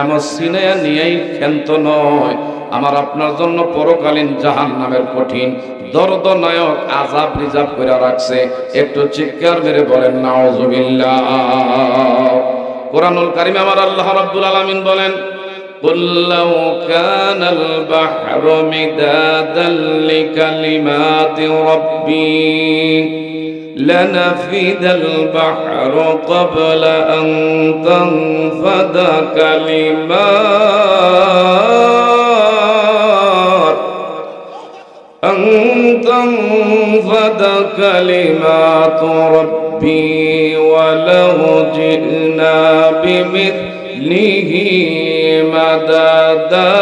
আমার সিনায়া নিয়েই ক্ষান্ত নয়, আমার আপনার জন্য পরকালীন জাহান্নামের কঠিন দর্দনায়ক আযাব রিজার্ভ করে রাখছে। একটু চিৎকার মেরে বলেন নাউযুবিল্লাহ। কোরআনুল কারীমে আমার আল্লাহ রাব্বুল আলামিন বলেন, قُل لَّوْ كَانَ الْبَحْرُ مِدَادًا لِّكَلِمَاتِ رَبِّي لَنَفِدَ الْبَحْرُ قَبْلَ أَن تَنفَدَ كَلِمَاتُ رَبِّي وَلَوْ جِئْنَا بِمِثْلِهِ مَدَدًا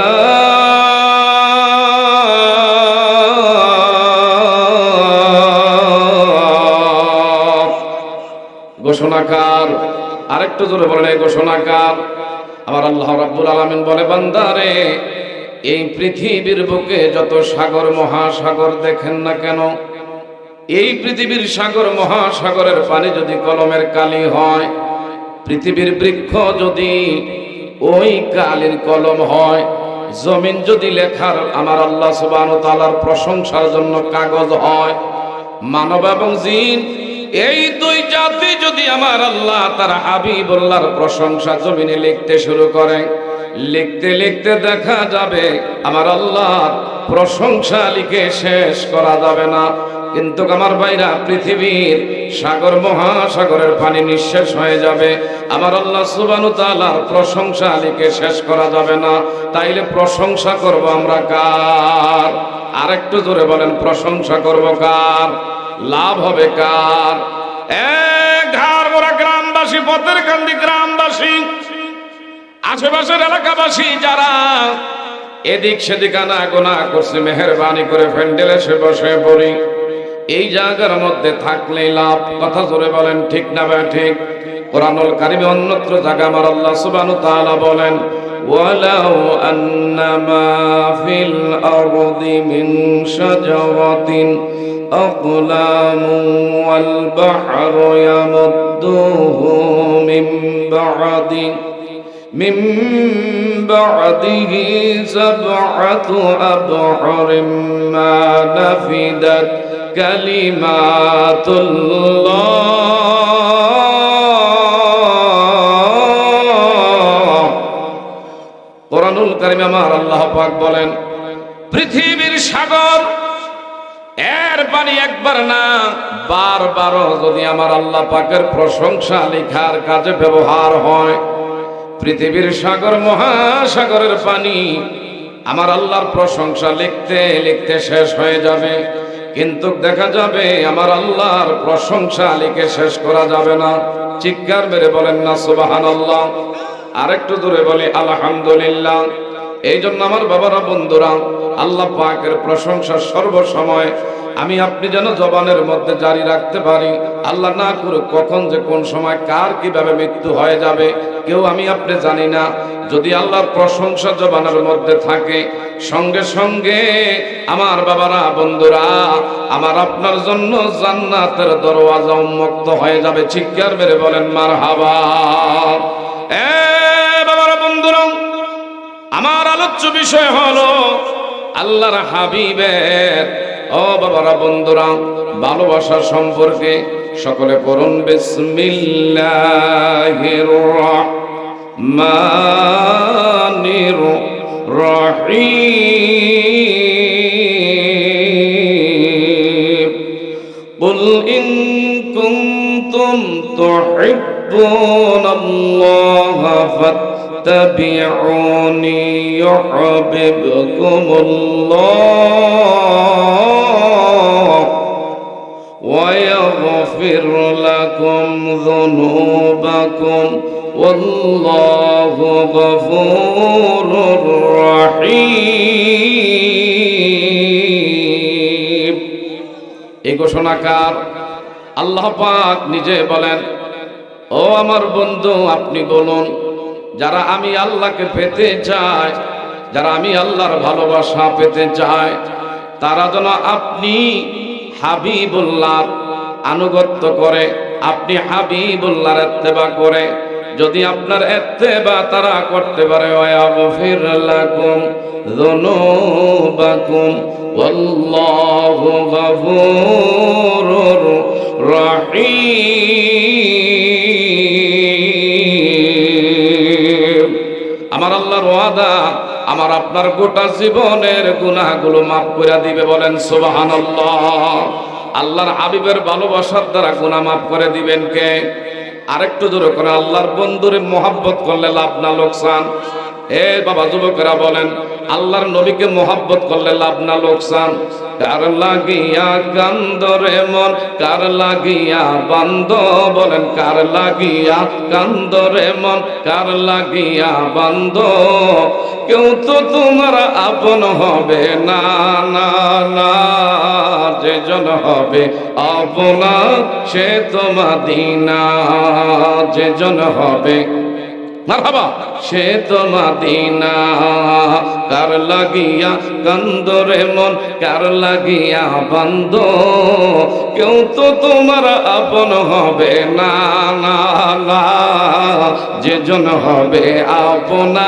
ঘোষণাকার, আরেকটু জোরে বলেন এই ঘোষণাকার। আমার আল্লাহ রাব্বুল আলামিন বলে, বান্দারে এই পৃথিবীর বুকে যত সাগর মহাসাগর দেখেন না কেন, এই পৃথিবীর সাগর মহাসাগরের পানি যদি কলমের কালি হয়, পৃথিবীর বৃক্ষ যদি ওই কালির কলম হয়, জমিন যদি লেখার আমার আল্লাহ সুবহানাহু ওয়া তাআলার প্রশংসার জন্য কাগজ হয়, মানব এবং জিন এই দুই জাতি যদি আমার আল্লাহ তার হাবিবুল্লাহর প্রশংসা জমিনে লিখতে শুরু করে, লিখতে লিখতে দেখা যাবে আমার আল্লাহর প্রশংসা লিখে শেষ করা যাবে না। কিন্তু আমার ভাইরা, পৃথিবীর সাগর মহাসাগরের পানি নিঃশেষ হয়ে যাবে, আমার আল্লাহ সুবহানাহু ওয়া তাআলার প্রশংসা লিখে শেষ করা যাবে না। তাইলে প্রশংসা করব আমরা কার? আরেকটু জোরে বলেন, প্রশংসা করব কার? লাভ হবে কার? ঘাড় মোড়া গ্রামবাসী, পথের কান্দি গ্রামবাসী, আশেপাশের এলাকাবাসী যারা এদিক সেদিক আনাগোনা করছে, মেহেরবানি করে প্যান্ডেলে সে বসে পড়ি। এই জায়গার মধ্যে থাকলেই লাভ। কথা জোরে বলেন, ঠিক না ভাই? ঠিক। কোরআনুল কারীমে অন্যত্র জায়গা আমার আল্লাহ সুবহানাহু ওয়া তাআলা বলেন, ওয়ালাউ আন্নামা ফিল আরদি মিন শাজারাতিন আকলামু ওয়াল বাহরু ইয়ামুদ্দুহু মিন বা'দিহি সাব'আতু আবহুরিম মা নাফিদাত কালিমাতুল্লাহ। কোরআনুল কারীমে আমার আল্লাহ পাক বলেন, পৃথিবীর সাগর এর পানি একবার না বারবার যদি আমার আল্লাহ পাকের প্রশংসা লেখার কাজে ব্যবহার হয়, পৃথিবীর সাগর মহাসাগরের পানি আমার আল্লাহর প্রশংসা লিখতে লিখতে শেষ হয়ে যাবে। কিন্তু দেখা যাবে আমার আল্লাহর প্রশংসা লিখে শেষ করা যাবে না। চিৎকার মেরে বলেন না সুবহানাল্লাহ। আরেকটু দূরে বলি আলহামদুলিল্লাহ। এই জন্য আমার বাবারা, বন্ধুরা, আল্লাহ পাকের প্রশংসা সর্বসময় আমি আপনি যেন জবানের মধ্যে জারি রাখতে পারি। আল্লাহ না করুক কখন যে কোন সময় কার কিভাবে মৃত্যু হয়ে যাবে কেউ আমি আপনি জানি না। যদি আল্লাহর প্রশংসা জবানের মধ্যে থাকে, সঙ্গে সঙ্গে আমার বাবারা, বন্ধুরা, আমার আপনার জন্য জান্নাতের দরওয়াজা উন্মুক্ত হয়ে যাবে। চিৎকার মেরে বলেন মারহাবা। বাবারা, বন্ধুরা, আমার আলোচ্য বিষয় হলো আল্লাহর হাবিবের, ও বাবারা, বন্ধুরা, ভালোবাসা সম্পর্কে। সকলে পড়ুন বিসমিল্লাহির রহমানির রহিম। কুল ইন কুনতুম তুহিব্বুনাল্লাহা ফাত্তাবিউনি ইউহিব্বুকুমুল্লাহ ওয়া ইয়াগফির লাকুম যুনুবাকুম ওয়াল্লাহু গফুরুর রহিম। এই ঘোষণাকার আল্লাহ পাক নিজে বলেন, ও আমার বন্ধু, আপনি বলুন, যারা আমি আল্লাহকে পেতে চায়, যারা আমি আল্লাহর ভালোবাসা পেতে চায়, তারা যেন আপনি হাবিবুল্লাহর আনুগত্য করে, আপনি হাবিবুল্লাহর ইত্তেবা করে, যদি আপনার ইত্তেবা তারা করতে পারে, ওয়াগফির লাকুম যুনুবাকুম ওয়াল্লাহু গফুরুর রহিম। আমার আল্লাহর ওয়াদা, আমার আপনার গোটা জীবনের গুনাহগুলো মাফ করে দিবে। বলেন সুবহানাল্লাহ। আল্লাহর হাবিবের ভালোবাসার দ্বারা গুনাহ মাফ করে দিবেন কে? আরেকটু জোরে করে আল্লাহর বন্ধুরে মোহাব্বত করলে লাভ না লোকসান? এ বাবা যুবকেরা বলেন, আল্লাহর নবীকে মোহাব্বত করলে লাভ না লোকসান? কার লাগিয়া কান্দরে মন, কার লাগিয়া বান্দ, বলেন কার লাগিয়া কান্দরে মন, কার লাগিয়া বান্দ, কেউ তো তোমার আপন হবে না, না না, যেজন হবে আপনা সে তো মদিনা, যেজন হবে মারহাবা সে তো মদিনা। কার লাগিয়া কান্দরে মন, কার লাগিয়া বান্দ, কেউ তো তোমার আপন হবে না, না না, যেজন হবে আপনা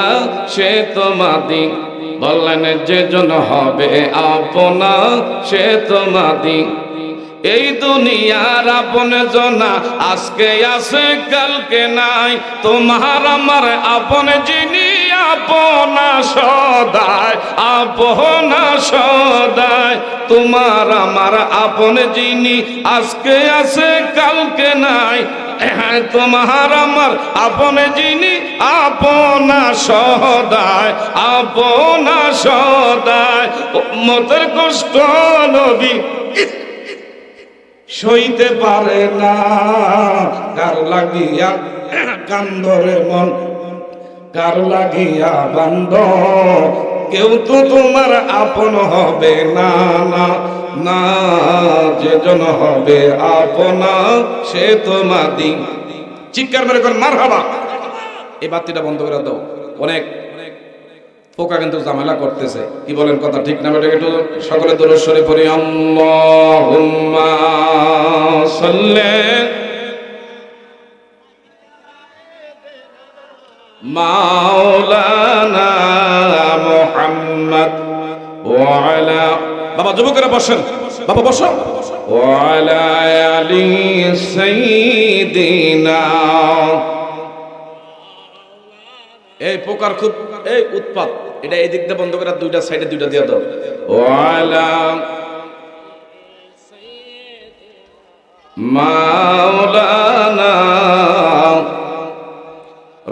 সে তো মদিনা। বললেন যেজন হবে আপনা সে তো মদিনা। এই দুনিয়ার আপন জনা আজকে আছে কালকে নাই, তোমার আমার আপন যিনি আপনা সদায়, আপনা সদায়। তোমার আমার আপন যিনি আজকে আছে কালকে নাই, তোমার আমার আপন যিনি আপনা সদায়, আপনা সদায়। উম্মতের কষ্ট নবী সইতে পারে না, কার লাগিয়া কান্দরে মন, কার লাগিয়া বান্দ, কেউ তো তোমার আপন হবে না, না না, যেজন হবে আপনা সে তো মদিনা। চিৎকার মেরে কোন মারহাবা। এই বাতিটা বন্ধ করে দাও, অনেক পোকা কিন্তু ঝামেলা করতেছে। কি বলেন, কথা ঠিক না বেটা? একটু সকলে দরুদ শরীফ পড়ি। আল্লাহুম্মা সাল্লি মাওলানা মুহাম্মদ ওয়া আলা, বাবা যুবকেরা বসেন, বাবা বসো, ওয়া আলা আলি সাইয়্যিদিনা। এই পোকার খুব এই উৎপাত, এটা এই দিক দিয়ে বন্ধ করে দুইটা সাইডে দুইটা দিয়ে দাও। ওয়ালা মাওলানা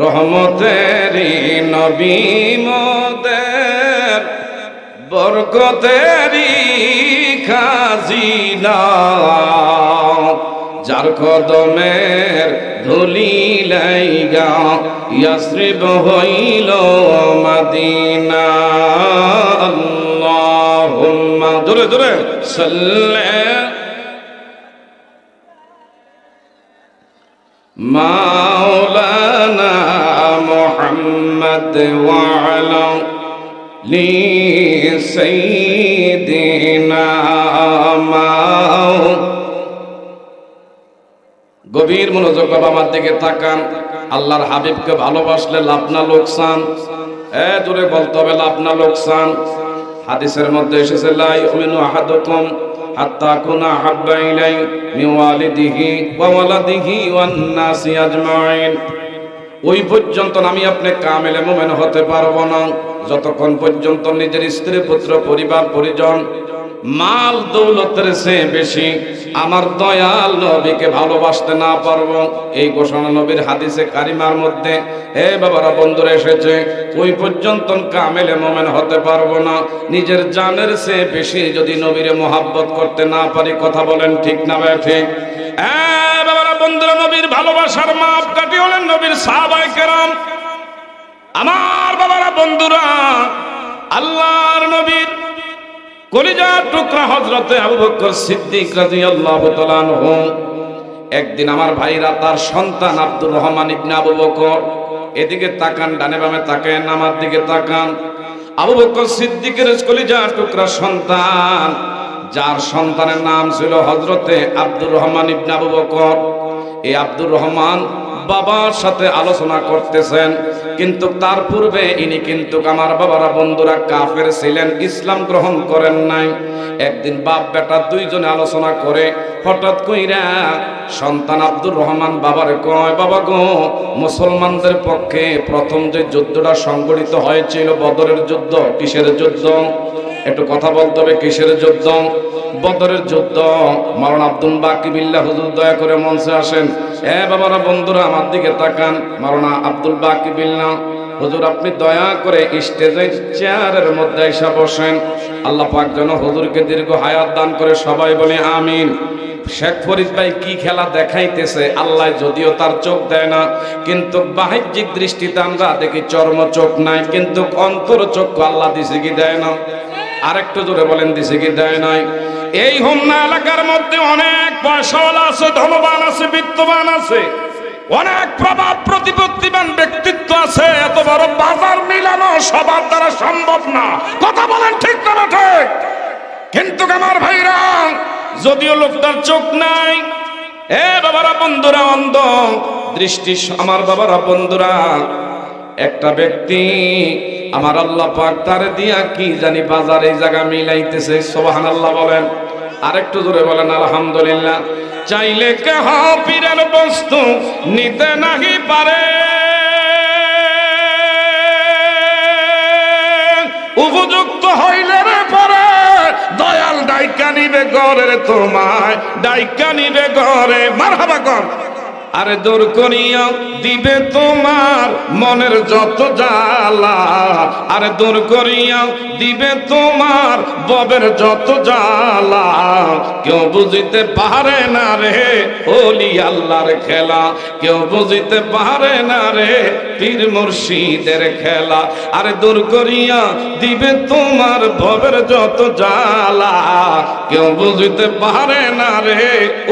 রহমতেরি নবী মোদের বরকতেরি খাজিনা, যার কদমের ধুলি লাইগা ইয়াসরিব হইল মদিনা। আল্লাহুম্মা জোরে জোরে সাল্লি মাওলানা মুহাম্মদ ওয়া আলা লি সাইয়্যিদিনা। গভীর মনোযোগ বাবা আমার দিকে তাকান। আল্লাহর হাবিবকে ভালোবাসলে লাভ না লোকসান? জোরে বলতে হবে, লাভ না লোকসান? হাদিসের মধ্যে এসেছে, লা ইউমিনু আহাদুকুম হাত্তা কুনা হাব্বা ইলাইহি মিন ওয়ালিদিহি ওয়া ওয়ালাদিহি ওয়ান নাসি আজমাইন। ওই পর্যন্ত আমি আপনি কামেলে মুমিন হতে পারবো না যতক্ষণ পর্যন্ত নিজের স্ত্রী পুত্র পরিবার পরিজন মাল দৌলতের চেয়ে বেশি আমার দয়াল নবীকে ভালোবাসতে না পারবো। এই ঘোষণা নবীর হাদিসে কারিমার মধ্যে হে বাবারা বন্ধুরা এসেছে। ওই পর্যন্ত কামেলে মুমিন হতে পারবো না নিজের জানের চেয়ে বেশি যদি নবীরে মোহাব্বত করতে না পারি। কথা বলেন ঠিক না ভাই? ঠিক। বাবারা বন্ধুরা, নবীর ভালোবাসার মাপকাঠি হলেন নবীর সাহাবায়ে কেরাম। আমার বাবারা বন্ধুরা, আল্লাহর নবীর কলিজার টুকরা হযরতে আবু বকর সিদ্দিক রাদিয়াল্লাহু তাআলা আনহু, একদিন আমার ভাইরা তার সন্তান আব্দুর রহমান ইবনে আবু বকর, এদিকে তাকান, ডানে বামে তাকান, আমার দিকে তাকান। আবু বকর সিদ্দিকের কলিজার টুকরা সন্তান, যার সন্তানের নাম ছিল হযরতে আব্দুর রহমান ইবনে আবু বকর। এই আব্দুর রহমান বাবার সাথে আলোচনা করতেছেন, কিন্তু তার পূর্বে ইনি কিন্তু আমার বাবারা বন্ধুরা কাফের ছিলেন, ইসলাম গ্রহণ করেন নাই। একদিন বাপ বেটা দুইজনে আলোচনা করে হঠাৎ কইরা সন্তান আব্দুর রহমান বাবারে কয়, বাবা গো, মুসলমানদের পক্ষে প্রথম যে যুদ্ধটা সংগঠিত হয়েছিল বদরের যুদ্ধ, কিসের যুদ্ধ? একটু কথা বলতে হবে, কিসের যুদ্ধ? বদরের যুদ্ধ। মাওলানা আব্দুল বাকি বিল্লাহ হুজুর দয়া করে মঞ্চে আসেন। বাবারা বন্ধুরা আমার দিকে তাকান। মাওলানা আব্দুল বাকি বিল্লাহ হুজুর, আপনি দয়া করে স্টেজে চেয়ারের মধ্যে এসে বসেন। আল্লাহ পাক যেন হুজুরকে দীর্ঘ হায়াত দান করে, সবাই বলে আমিন। শেখ ফরিদ ভাই কি খেলা দেখাইতেছে, আল্লাহ যদিও তার চোখ দেয় না, কিন্তু বাহ্যিক দৃষ্টিতে আমরা দেখি চর্ম চোখ নাই, কিন্তু অন্তর চক্ষু আল্লাহ দিছে কি দেয় না? আরেকটু জোরে বলেন, দিছে কি দেয় নাই? এই হোমনা এলাকার মধ্যে অনেক পয়সাওয়ালা আছে, ধনবান আছে, বিত্তবান আছে, অনেক প্রভাব প্রতিপত্তিবান ব্যক্তিত্ব আছে। এত বড় বাজার মিলানো সবার দ্বারা সম্ভব না। কথা বলেন ঠিক না ঠিক? কিন্তু আমার ভাইরা, যদিও লোকটার চোখ নাই, বাবারা বন্ধুরা অন্ধ দৃষ্টি, আমার বাবারা বন্ধুরা, একটা ব্যক্তি আমার আল্লাহ পাক তার দিয়া কি জানি বাজারে এই জায়গা মিলাইতেছে। সুবহানাল্লাহ বলেন, আরেকটু জোরে বলেন আলহামদুলিল্লাহ। চাইলে কেহ পীরের বস্তু নিতে নাহি পারে, উপযুক্ত হইলে রে পরে দয়াল ডাইকা নিবে ঘরে, তোমায় ডাইকা নিবে ঘরে। মারহাবা কর। আরে দূর করিয়া দিবে তোমার মনের যত জ্বালা, আরে দূর করিয়া দিবে তোমার ববের যত জ্বালা। কেউ বুঝিতে পারে না রে ওলি আল্লাহর খেলা, কেউ বুঝিতে পারে না রে পীর মুর্শিদের খেলা। আরে দূর করিয়া দিবে তোমার ভবের যত জ্বালা, কেউ বুঝিতে পারে না রে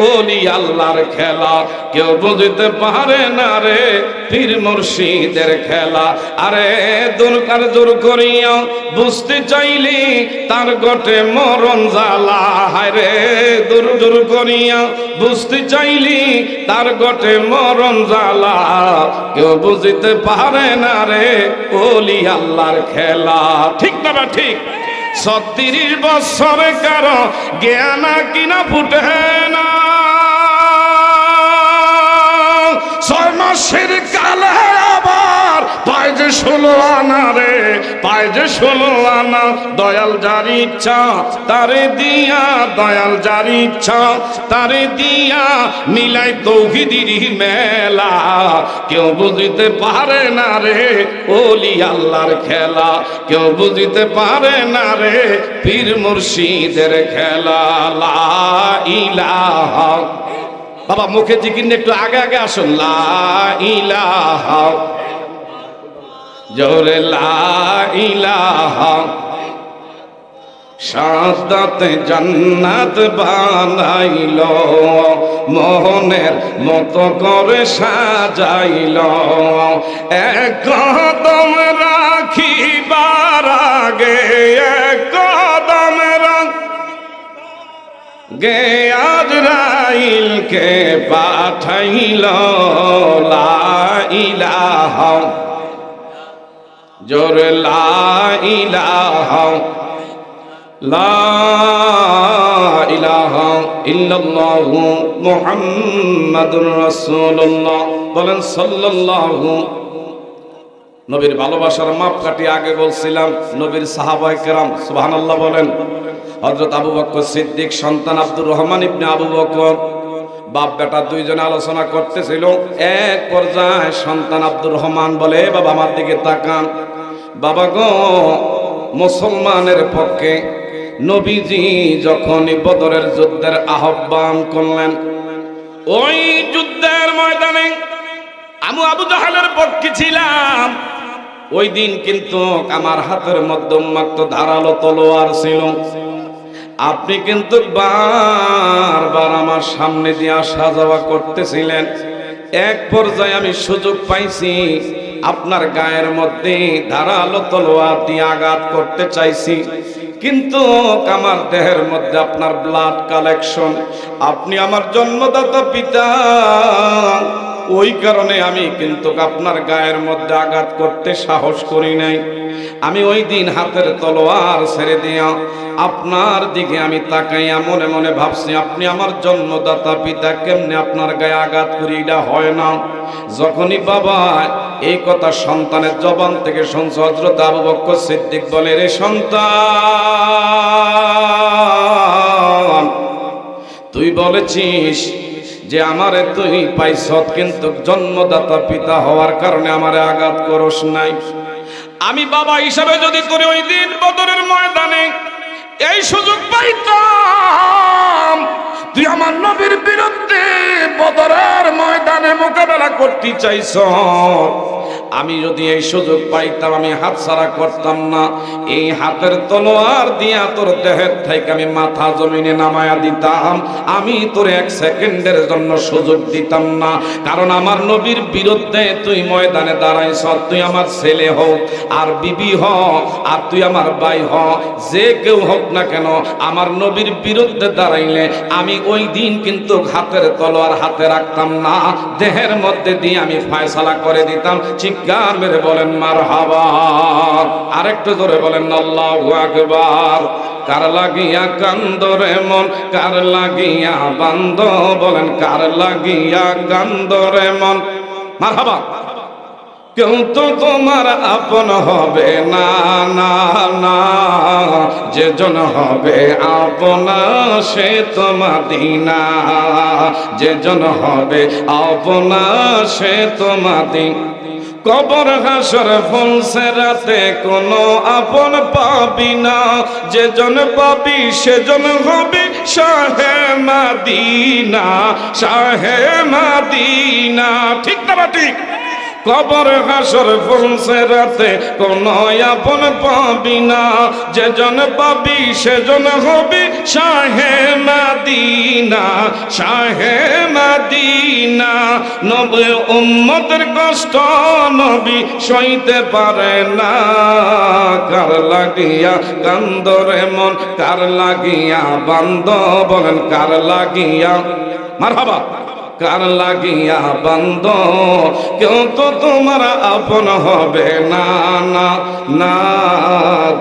ওলি আল্লাহর খেলা, কেউ বুঝিতে পারে না রে পীর মুর্শিদের খেলা। আরে দুর্কার জোর করিয়া বুঝতে চাইলি তার গটে মরণ জ্বালা, হায় রে দূর দূর করিয়া বুঝতে চাইলি তার গটে মরণ জ্বালা। কেউ বুঝিতে পারে না রে ওলি আল্লাহর খেলা। ঠিক না বা ঠিক? 36 বছরে কারো জ্ঞান কিনা ফুটে না, 6 মাসের কালে আবার পায় যে 16 আনা রে, পায় যে 16 আনা। দয়াল যার ইচ্ছা তারে দিয়া, দয়াল যার ইচ্ছা তারে দিয়া মিলাই তৌহিদের মেলা। কেউ বুঝিতে পারে না রে ওলি আল্লাহর খেলা, কেউ বুঝিতে পারে না রে পীর মুর্শিদের খেলা। লা ইলাহা, বাবা মুখে জিকির একটু আগে আগে আসুন। লা ইলাহা, জোরে লা ইলাহা। সাদাতে জান্নাত বানাইল, মোহনের মতো করে সাজাইল। এক কদম রাখিবার আগে এক কদম গে আজরাইলকে পাঠাইল। লা ইলাহা, জোরে লা ইলাহা, লা ইলাহা ইল্লাল্লাহু মুহাম্মাদুর রাসূলুল্লাহ। বলেন সাল্লাল্লাহু। নবীর ভালোবাসার মাপকাঠি আগে বলছিলাম, নবীর সাহাবায়ে কেরাম। সুবহানাল্লাহ বলেন। হযরত আবু বকর সিদ্দিক সন্তান আব্দুর রহমান ইবনে আবু বকর, বাপ বেটা দুইজনে আলোচনা করতেছিল। এক পর্যায়ে সন্তান আব্দুর রহমান বলে, বাবা আমার দিকে তাকান। বাবা গো, মুসলমানের পক্ষে নবীজি যখন বদরের যুদ্ধের আহ্বান করলেন, ওই যুদ্ধের ময়দানে আমি আবু জাহেলের পক্ষে ছিলাম। ওই দিন কিন্তু আমার হাতের মধ্যে উন্মুক্ত ধারালো তলোয়ার ছিল। আপনি কিন্তু বারবার আমার সামনে দিয়ে আসা যাওয়া করতেছিলেন। এক পর্যায়ে আমি সুযোগ পাইছি, আপনার গায়ের মধ্যে ধারালো তলোয়ার দিয়ে আঘাত করতে চাইছি, কিন্তু আমার দেহের মধ্যে আপনার ব্লাড কালেকশন, আপনি আমার জন্মদাতা পিতা, ওই কারণে আমি কিন্তু আপনার গায়ের মধ্যে আঘাত করতে সাহস করি নাই। আমি ওই দিন হাতের তলোয়ার ছেড়ে দিয়া আপনার দিকে আমি তাকাইয়া মনে মনে ভাবছি, আপনি আমার জন্মদাতা পিতা, কেমনে আপনার গায়ে আঘাত করি, এটা হয় না। যখনই বাবা এই কথা সন্তানের জবান থেকে শুনছে, হযরত আবু বকর সিদ্দিক বলে, রে সন্তান, তুই বলেছিস যে আমারে তুই পাইছ, কিন্তু জন্মদাতা পিতা হওয়ার কারণে আমারে আঘাত করস নাই। আমি বাবা হিসাবে যদি করে ওই দিন বদরের ময়দানে এই সুযোগ পাইতাম, তুই আমার নবীর বিরুদ্ধে বদরের ময়দানে মোকাবেলা করতে চাইছ, আমি যদি এই সুযোগ পাইতাম আমি হাত ছাড়া করতাম না। এই হাতের তলোয়ার দিয়া তোর দেহের থেকে আমি মাথা জমিনে নামায়া দিতাম, আমি তোর এক সেকেন্ডের জন্য সুযোগ দিতাম না। কারণ আমার নবীর বিরুদ্ধে তুই ময়দানে দাঁড়াইছ, তুই আমার ছেলে হোক আর বিবি হ আর তুই আমার ভাই হ, যে কেউ হোক না কেন, আমার নবীর বিরুদ্ধে দাঁড়াইলে আমি ওই দিন কিন্তু হাতের তলোয়ার হাতে রাখতাম না, দেহের মধ্যে দিয়ে আমি ফয়সালা করে দিতাম। চিৎকার মেরে বলেন মারহাবা। আরেকটু জোরে বলেন আল্লাহু আকবার। কার লাগিয়া কান্দরে মন, কার লাগিয়া বান্দ, বলেন কার লাগিয়া কান্দরে মন। মারহাবা। কেউ তো তোমার আপন হবে না, না না, যেজন হবে আপনা সে তো মদিনা, যেজন হবে আপনা সে তো মদিনা। কবর হাসর ফুলছে রাতে কোনো আপন পাবি না, যেজন পাবি সেজন হবি শাহে মদিনা, শাহে মদিনা। ঠিক না ঠিক? কবর হাসর ফুলছে রাতে কোনো আপন পাবি না, যেজন পাবি সেজন হবি শাহে মদিনা, শাহে মদিনা। নবী উম্মতের কষ্ট নবী সইতে পারে না, কার লাগিয়া কান্দরে মন, কার লাগিয়া বান্দ, বলেন কার লাগিয়া। মারহাবা। কার লাগিয়া বান্দ, কেউ তো তোমার আপন হবে না, না না,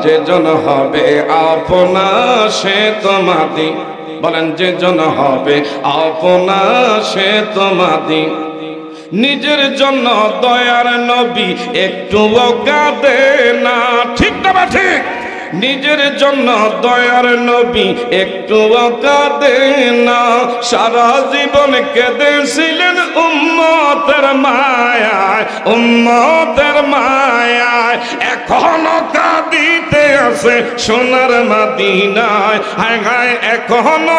যেজন হবে আপনা সে তোমাদি, বলেন যেজন হবে আপনা সে তোমাদি। নিজের জন্য দয়ার নবী একটুও কাঁদে না। ঠিক না ঠিক? নিজের জন্য দয়ার নবী একটুও কাঁদে না, সারা জীবন কেঁদেছিলেন উম্মতের মায়ায়, উম্মতের মায়ায়। এখনো কাঁদিতে আছে সোনার মদিনায়, হায় হায় এখনো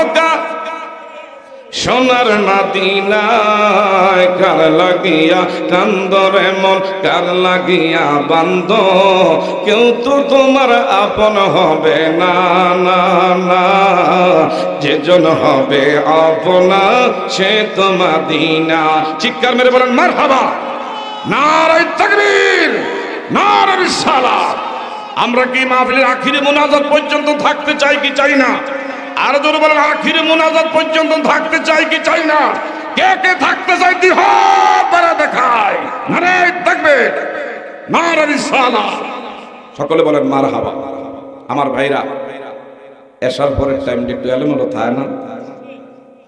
সোনার মদিনায়। কার লাগিয়া কান্দরে মন, কার লাগিয়া বান্দ, কেউ তো তোমার আপন হবে না, না না, যেজন হবে আপনা সে তো মদিনা। চিৎকার মেরে বলেন মারহাবা। নারে তাকবীর, নারে রিসালাত। আমরা কি মাহফিলের আখিরে মুনাজাত পর্যন্ত থাকতে চাই কি চাই না? আর জোরে বলেন আখিরে মুনাজাত পর্যন্ত থাকতে চাই কি চাই না? কে কে থাকতে চাই দি হাত বাড়া দেখায়। নারে তাকবীর, নারে রিসালাত। সকলে বলেন মারহাবা। আমার ভাইরা, এশার পরের টাইমটা একটু এলোমেলো থাকে না?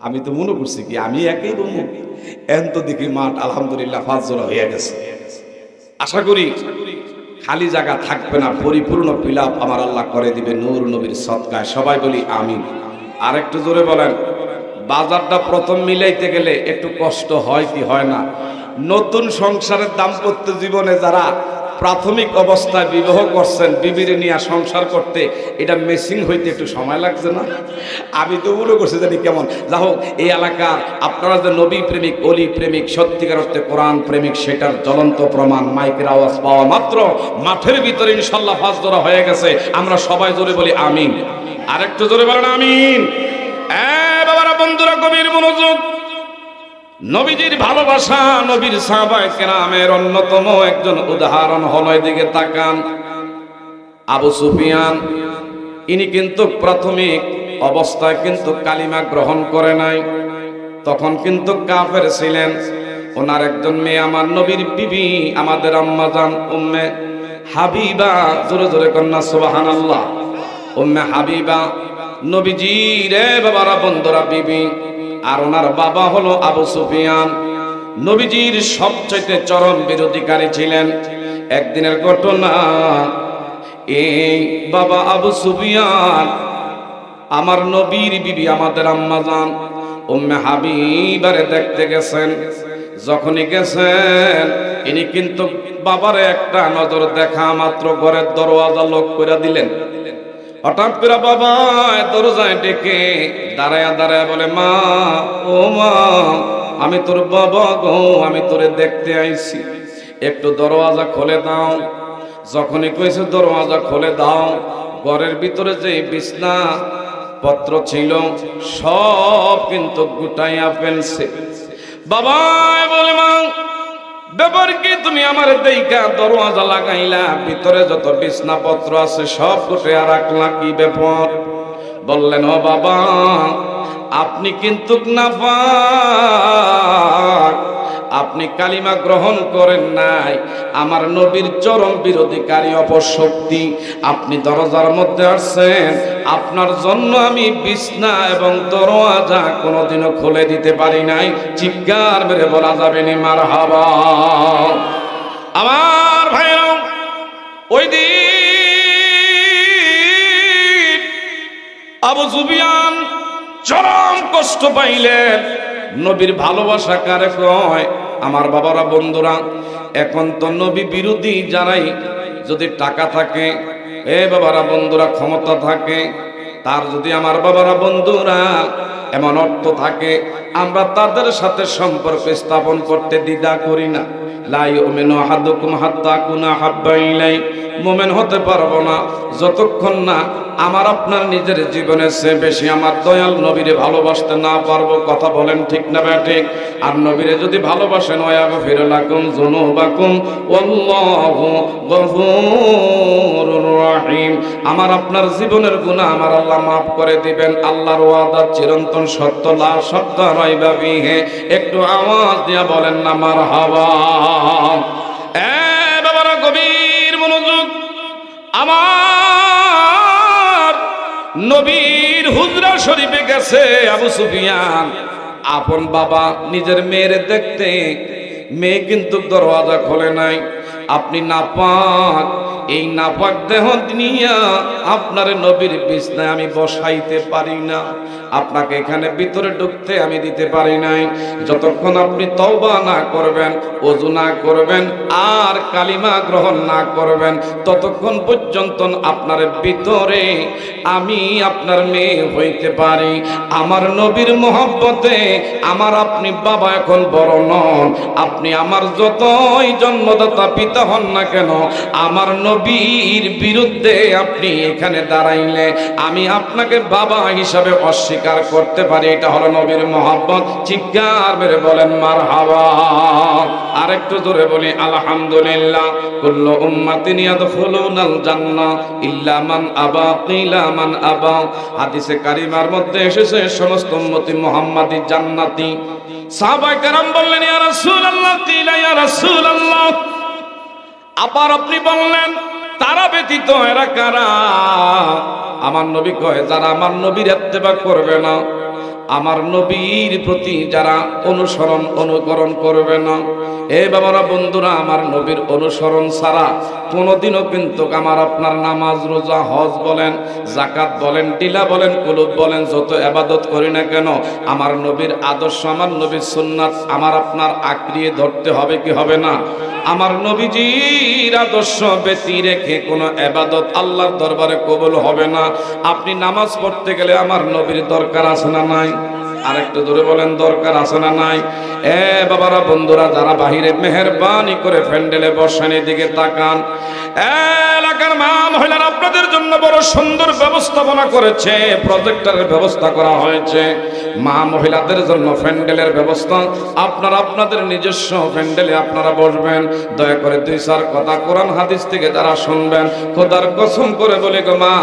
আমি তো মনে করছি কি আমি একই বলবো, এখন তো দেখি মাঠ আলহামদুলিল্লাহ ফাজরা হয়ে গেছে। আশা করি খালি জায়গা থাকবে না, পরিপূর্ণ ফিলাপ আমার আল্লাহ করে দিবে নূর নবীর সদকায়। সবাই বলি আমিন। আর একটু জোরে বলেন। বাজারটা প্রথম মিলাইতে গেলে একটু কষ্ট হয় কি হয় না? নতুন সংসারের দাম্পত্য জীবনে যারা প্রাথমিক অবস্থায় বিবাহ করছেন, বিবিরে নিয়ে সংসার করতে এটা মেসিং হইতে একটু সময় লাগছে না? আমি তো মনে করছি জানি কেমন। যা হোক, এই এলাকার আপনারা যে নবী প্রেমিক, অলি প্রেমিক, সত্যিকার অর্থে কোরআন প্রেমিক, সেটার জ্বলন্ত প্রমাণ মাইকের আওয়াজ পাওয়া মাত্র মাঠের ভিতরে ইনশাল্লাহ ফাঁস ধরা হয়ে গেছে। আমরা সবাই জোরে বলি আমিন। আরেকটু জোরে বলেন আমিন। বাবারা, বন্ধুরা, গভীর মনোযোগ। নবীজির ভালোবাসা, নবীর সাহাবায়ে কেরামের অন্যতম একজন উদাহরণ হলো, এদিকে তাকান, আবু সুফিয়ান। ইনি কিন্তু প্রাথমিক অবস্থায় কিন্তু কালিমা গ্রহণ করে নাই, তখন কিন্তু কাফের ছিলেন। ওনার একজন মেয়ে আমার নবীর বিবি, আমাদের আম্মা জান উম্মে হাবিবা, জোরে জোরে কন্যা সুবহানাল্লাহ। উম্মে হাবিবা নবীজির বাবারা বন্ধুরা বিবি, আর ওনার বাবা হলো আবু সুফিয়ান, নবীজির সবচেয়ে চরম বিরোধীকারী ছিলেন। একদিনের ঘটনা, এই বাবা আবু সুফিয়ান আমার নবীর বিবি আমাদের আম্মা জান উম্মে হাবিবারে দেখতে গেছেন। যখনই গেছেন ইনি কিন্তু বাবারে একটা নজর দেখা মাত্র ঘরের দরওয়াজা লক করে দিলেন। হঠাৎ করে বাবা দরজায় ডেকে দাঁড়ায়া দাঁড়ায়া বলে, মা, ও মা, আমি তোর বাবা গো, আমি তোরে দেখতে আইছি, একটু দরওয়াজা খুলে দাও। যখনই কইছে দরওয়াজা খুলে দাও, ঘরের ভিতরে যে বিছনা পত্র ছিল সব কিন্তু গুটাইয়া ফেলছে। বাবা বলে, মা, ব্যাপার কি, তুমি আমার দেইকা দরওয়াজা লাগাইলা, ভিতরে যত বিছনা পত্র আছে সব গুটাইয়া রাখলা, কি ব্যাপার? বললেন, ও বাবা, আপনি কিন্তু নাপাক, আপনি কালিমা গ্রহণ করেন নাই, আমার নবীর চরম বিরোধীকারী অপশক্তি, আপনি দরজার মধ্যে আসছেন, আপনার জন্য আমি বিছনা এবং দরওয়াজা কোনোদিনও খুলে দিতে পারি নাই। চিৎকার মেরে বলা যাবে নি মারহাবা। আমার ভাইরা, ওই দিন আবু সুফিয়ান চরম কষ্ট পাইলেন। নবীর ভালোবাসা কারে কয়? আমার বাবারা বন্ধুরা, এখন তো নবী বিরোধী যারাই, যদি টাকা থাকে, এ বাবারা বন্ধুরা, ক্ষমতা থাকে, তার যদি আমার বাবারা বন্ধুরা এমন অর্থ থাকে, আমরা তাদের সাথে সম্পর্ক স্থাপন করতে দ্বিধা করি না। লা ইউমিনু আহাদুকুম হাত্তা কুনা হাব্বা ইলাই, মুমিন হতে পারবো না যতক্ষণ না আমার আপনার নিজের জীবনের চেয়ে বেশি আমার দয়াল নবীরে ভালোবাসতে না পারবো। কথা বলেন ঠিক না ঠিক? আর নবীরে যদি ভালোবাসেন, ওয়াগফির লাকুম যুনুবাকুম ওয়াল্লাহু গফুরুর রহিম, আমার আপনার জীবনের গুনাহ আমার আল্লাহ মাফ করে দিবেন। আল্লাহর ওয়াদা চিরন্তন সত্য, লা শক্ত রাইবা ফিহি। একটু আওয়াজ দিয়া বলেন না মারহাবা। এ বাবারা, গভীর মনোযোগ। আমার নবীর হুজরা শরীফে গেছে আবু সুফিয়ান, আপন বাবা নিজের মেয়ের দেখতে, মেয়ে কিন্তু দরওয়াজা খোলে নাই। আপনি নাপাক, এই নাপাক দেহ নিয়া আপনার নবীর বিছনায় আমি বসাইতে পারি না, আপনাকে এখানে ভিতরে ঢুকতে আমি দিতে পারি নাই। যতক্ষণ আপনি তওবা না করবেন, ওযু না করবেন, আর কালিমা গ্রহণ না করবেন, ততক্ষণ পর্যন্ত আপনার ভিতরে আমি আপনার মেয়ে হইতে পারি। আমার নবীর মহব্বতে আমার আপনি বাবা এখন বড় নন, আপনি আমার যতই জন্মদাতা পিতা হন না কেন, আমার নবীর বিরুদ্ধে আপনি এখানে দাঁড়াইলে আমি আপনাকে বাবা হিসাবে অস্বীকার করতে পারি। এটা হলো নবীর মহব্বত। চিৎকার মেরে বলেন মারহাবা। আরেকটু জোরে বলি আলহামদুলিল্লাহ। কুল্লু উম্মাতিন ইয়াদখুলুনাল জান্নাহ ইল্লা মান আবা, কিলা মান আবা। হাদিসে কারিমার মধ্যে এসেছে সমস্ত উম্মতি মুহাম্মাদি জান্নাতি। সাহাবায়ে কেরাম বললেন, ইয়া রাসূলুল্লাহ, কিলা ইয়া রাসূলুল্লাহ। আবার আপনি বললেন, তারা ব্যতীত এরা কারা? আমার নবী কয়, যারা আমার নবীর ইত্তেবা করবে না, আমার নবীর প্রতি যারা অনুসরণ অনুকরণ করবে না। এ বাবারা বন্ধুরা, আমার নবীর অনুসরণ ছাড়া কোনোদিনও কিন্তু আমার আপনার নামাজ, রোজা, হজ বলেন, যাকাত বলেন, টিলা বলেন, কুলুব বলেন, যত ইবাদত করি না কেন, আমার নবীর আদর্শ, আমার নবীর সুন্নাত আমার আপনার আঁকড়িয়ে ধরতে হবে কি হবে না? আমার নবীজির আদর্শ ব্যতি রেখে কোনো ইবাদত আল্লাহর দরবারে কবুল হবে না। আপনি নামাজ পড়তে গেলে আমার নবীর দরকার আছে না নাই? আরেকটু জোরে বলেন, দরকার আছে না নাই? এ বাবারা বন্ধুরা, যারা বাহিরে মেহেরবানি করে প্যান্ডেলে বসেন, এদিকে তাকান। এলাকার আমার মা মহিলারা আপনাদের জন্য বড় সুন্দর ব্যবস্থাপনা করেছে, প্রজেক্টরের ব্যবস্থা করা হয়েছে। মা মহিলাদের জন্য প্যান্ডেলের ব্যবস্থা, আপনারা আপনাদের নিজস্ব প্যান্ডেলে আপনারা বসবেন। দয়া করে 2-4 কথা কোরআন হাদিস থেকে যারা শুনবেন, খোদার কসম করে বলি গো মা,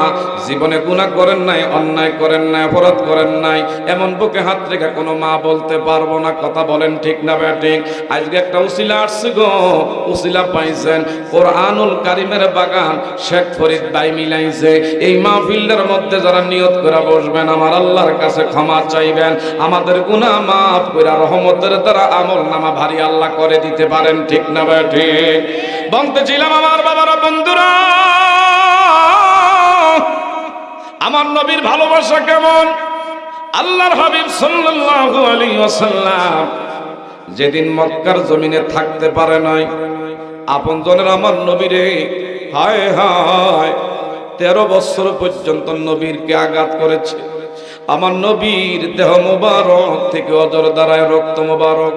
জীবনে গুনাহ করেন নাই, অন্যায় করেন নাই, অপরাধ করেন নাই, এমন বুকে হাত রেখে কোনো মা বলতে পারবো না। কথা বলেন ঠিক না বেঠিক? আজকে একটা উসিলা আসছে গো, উসিলা পাইছেন, কোরআনুল কারীমের বাগান শেখ ফরিদ ভাই মিলাইছে। এই মাহফিলের মধ্যে যারা নিয়ত করে বসবেন, আমার আল্লাহর কাছে ক্ষমা চাইবেন, আমাদের গুনাহ মাফ করে রহমতের দ্বারা আমল নামা ভারী আল্লাহ করে দিতে পারেন। ঠিক না বেঠিক? বলতেছিলাম আমার বাবারা, বন্ধুরা, আমার নবীর ভালোবাসা কেমন। আল্লাহর হাবিব সাল্লাল্লাহু আলাইহি ওয়াসাল্লাম যেদিন মক্কার জমিনে থাকতে পারে নাই, আপনজনের আমার নবীরে হায় হায় 13 বছর পর্যন্ত নবীরকে আঘাত করেছে। আমার নবীর দেহ মোবারক থেকে অজর দ্বারায় রক্ত মোবারক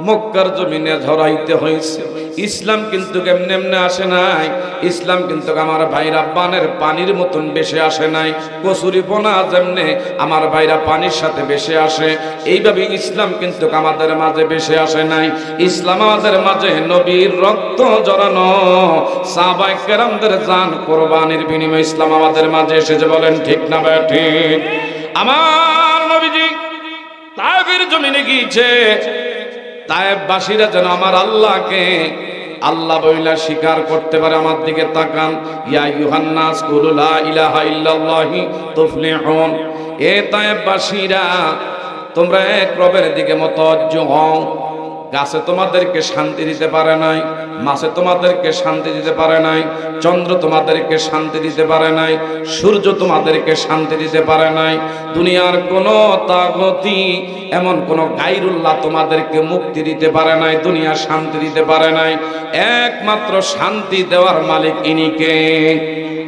মক্কার জমিনে ঝরাইতে হয়েছে। ইসলাম কিন্তু এমনি এমনি আসে নাই। ইসলাম কিন্তু আমার ভাইরা পানের পানির মতন বেশি আসে নাই। কচুরি পোনা যেমনে আমার ভাইরা পানির সাথে বেশি আসে, এইভাবে ইসলাম কিন্তু আমাদের মাঝে বেশি আসে নাই। ইসলাম আমাদের মাঝে নবীর রক্ত জড়ানো, সাহাবায়ে কেরামদের জান কোরবানির বিনিময়ে ইসলাম আমাদের মাঝে এসেছে। বলেন ঠিক না ঠিক? আমার নবীজি তায়েফের জমিনে গিয়েছে। তায়েফবাসীরা যেন আমার আল্লাহকে আল্লাহ বইলা স্বীকার করতে পারে। আমার দিকে তাকান। ইয়া আইয়ুহান নাস কুলু লা ইলাহা ইল্লাল্লাহি তুফলিহুন। এ তায়েফবাসীরা, তোমরা এক রবের দিকে মুতাওয়াজ্জিহ হও। গাছে তোমাদেরকে শান্তি দিতে পারে নাই, মাছে তোমাদেরকে শান্তি দিতে পারে নাই, চন্দ্র তোমাদেরকে শান্তি দিতে পারে নাই, সূর্য তোমাদেরকে শান্তি দিতে পারে নাই, দুনিয়ার কোনো তাগতি এমন কোন গায়রুল্লাহ তোমাদেরকে মুক্তি দিতে পারে নাই, দুনিয়া শান্তি দিতে পারে নাই। একমাত্র শান্তি দেওয়ার মালিক ইনিকে।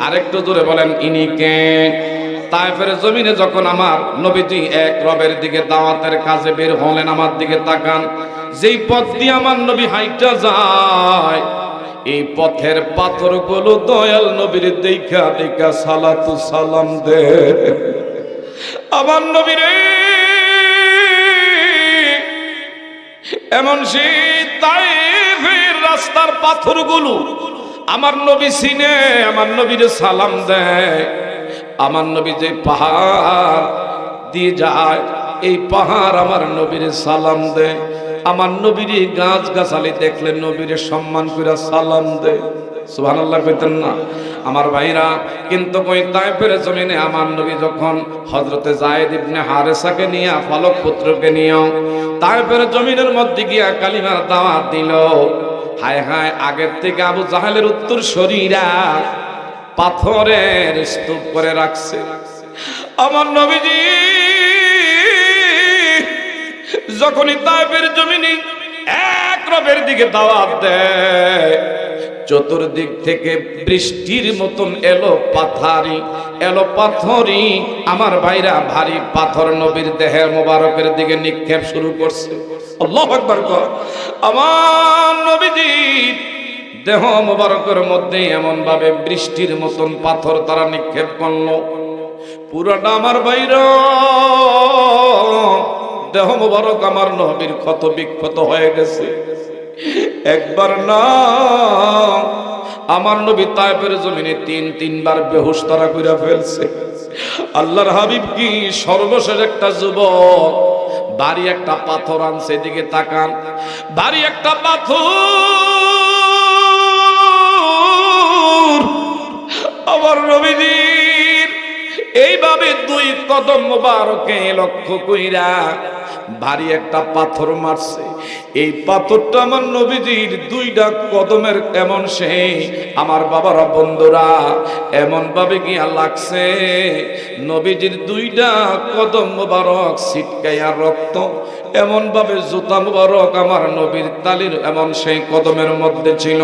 আরেকটু জোরে বলেন, ইনিকে। তায়েফের জমিনে যখন আমার নবীজি এক রবের দিকে দাওয়াতের কাজে বের হলেন, আমার দিকে তাকান। যেই পথ দিয়ে আমার নবী হাইটা যায়, এই পথের পাথরগুলো দয়াল নবীর দেখা দেখা সালাতু সালাম দে। আমার নবীরে এমন সেই তায়েফের রাস্তার পাথরগুলো আমার নবী চিনে, আমার নবীরে সালাম দেয়। আমার নবী যে পাহাড় দিয়ে যায়, এই পাহাড় আমার নবীরে সালাম দেয়। আমার নবীর গাছ গাছালি দেখলে নবীরে সম্মান করে সালাম দেয়। সুবহানাল্লাহ কইতেন না আমার ভাইরা? কিন্তু কই তায়েফের জমিনে আমার নবী যখন হযরতে যায়েদ ইবনে হারেসাকে নিয়ে, ফালক পুত্রকে নিয়ে তায়েফের জমিনের মধ্যে গিয়া কালিমার দাওয়াত দিল, হায় হায়, আগের থেকে আবু জাহেলের উত্তরসূরিরা পাথরের স্তূপ করে রাখছে। আমার নবীজি যখনই তায়েফের জমিনে এক রবের দিকে দাওয়াত দেয়, চতুর্দিক থেকে বৃষ্টির মতন এলো পাথরি। আমার ভাইরা ভারী পাথর নবীর দেহের মোবারকের দিকে নিক্ষেপ শুরু করছে। আল্লাহু আকবার। আমার নবীজি দেহ মোবারকের মধ্যে এমন ভাবে বৃষ্টির মতন পাথর তারা নিক্ষেপ করলো, পুরাটা আমার ভাইরা দেহ মোবারক আমার নবীর ক্ষত বিক্ষত হয়ে গেছে। একবার না, আমার নবী তায়েফের জমিনে 3-3 বার বেহুশ তারা কইরা ফেলছে। আল্লাহর হাবিব কি সর্বশেষ একটা যুবক ভারী একটা পাথর আনছে, এদিকে তাকান। ভারী একটা পাথর আমার নবীজির এইভাবে 2 কদম মোবারকে লক্ষ্য কইরা ভারী একটা পাথর মারছে। এই পাথরটা আমার নবীজির 2টা কদমের এমন সেই আমার বাবারা বন্ধুরা এমন ভাবে গিয়া লাগছে, নবীজির 2টা কদম মোবারক ছিটকাইয়া রক্ত এমন ভাবে জুতা মোবারক আমার নবীর তালির এমন সেই কদমের মধ্যে ছিল।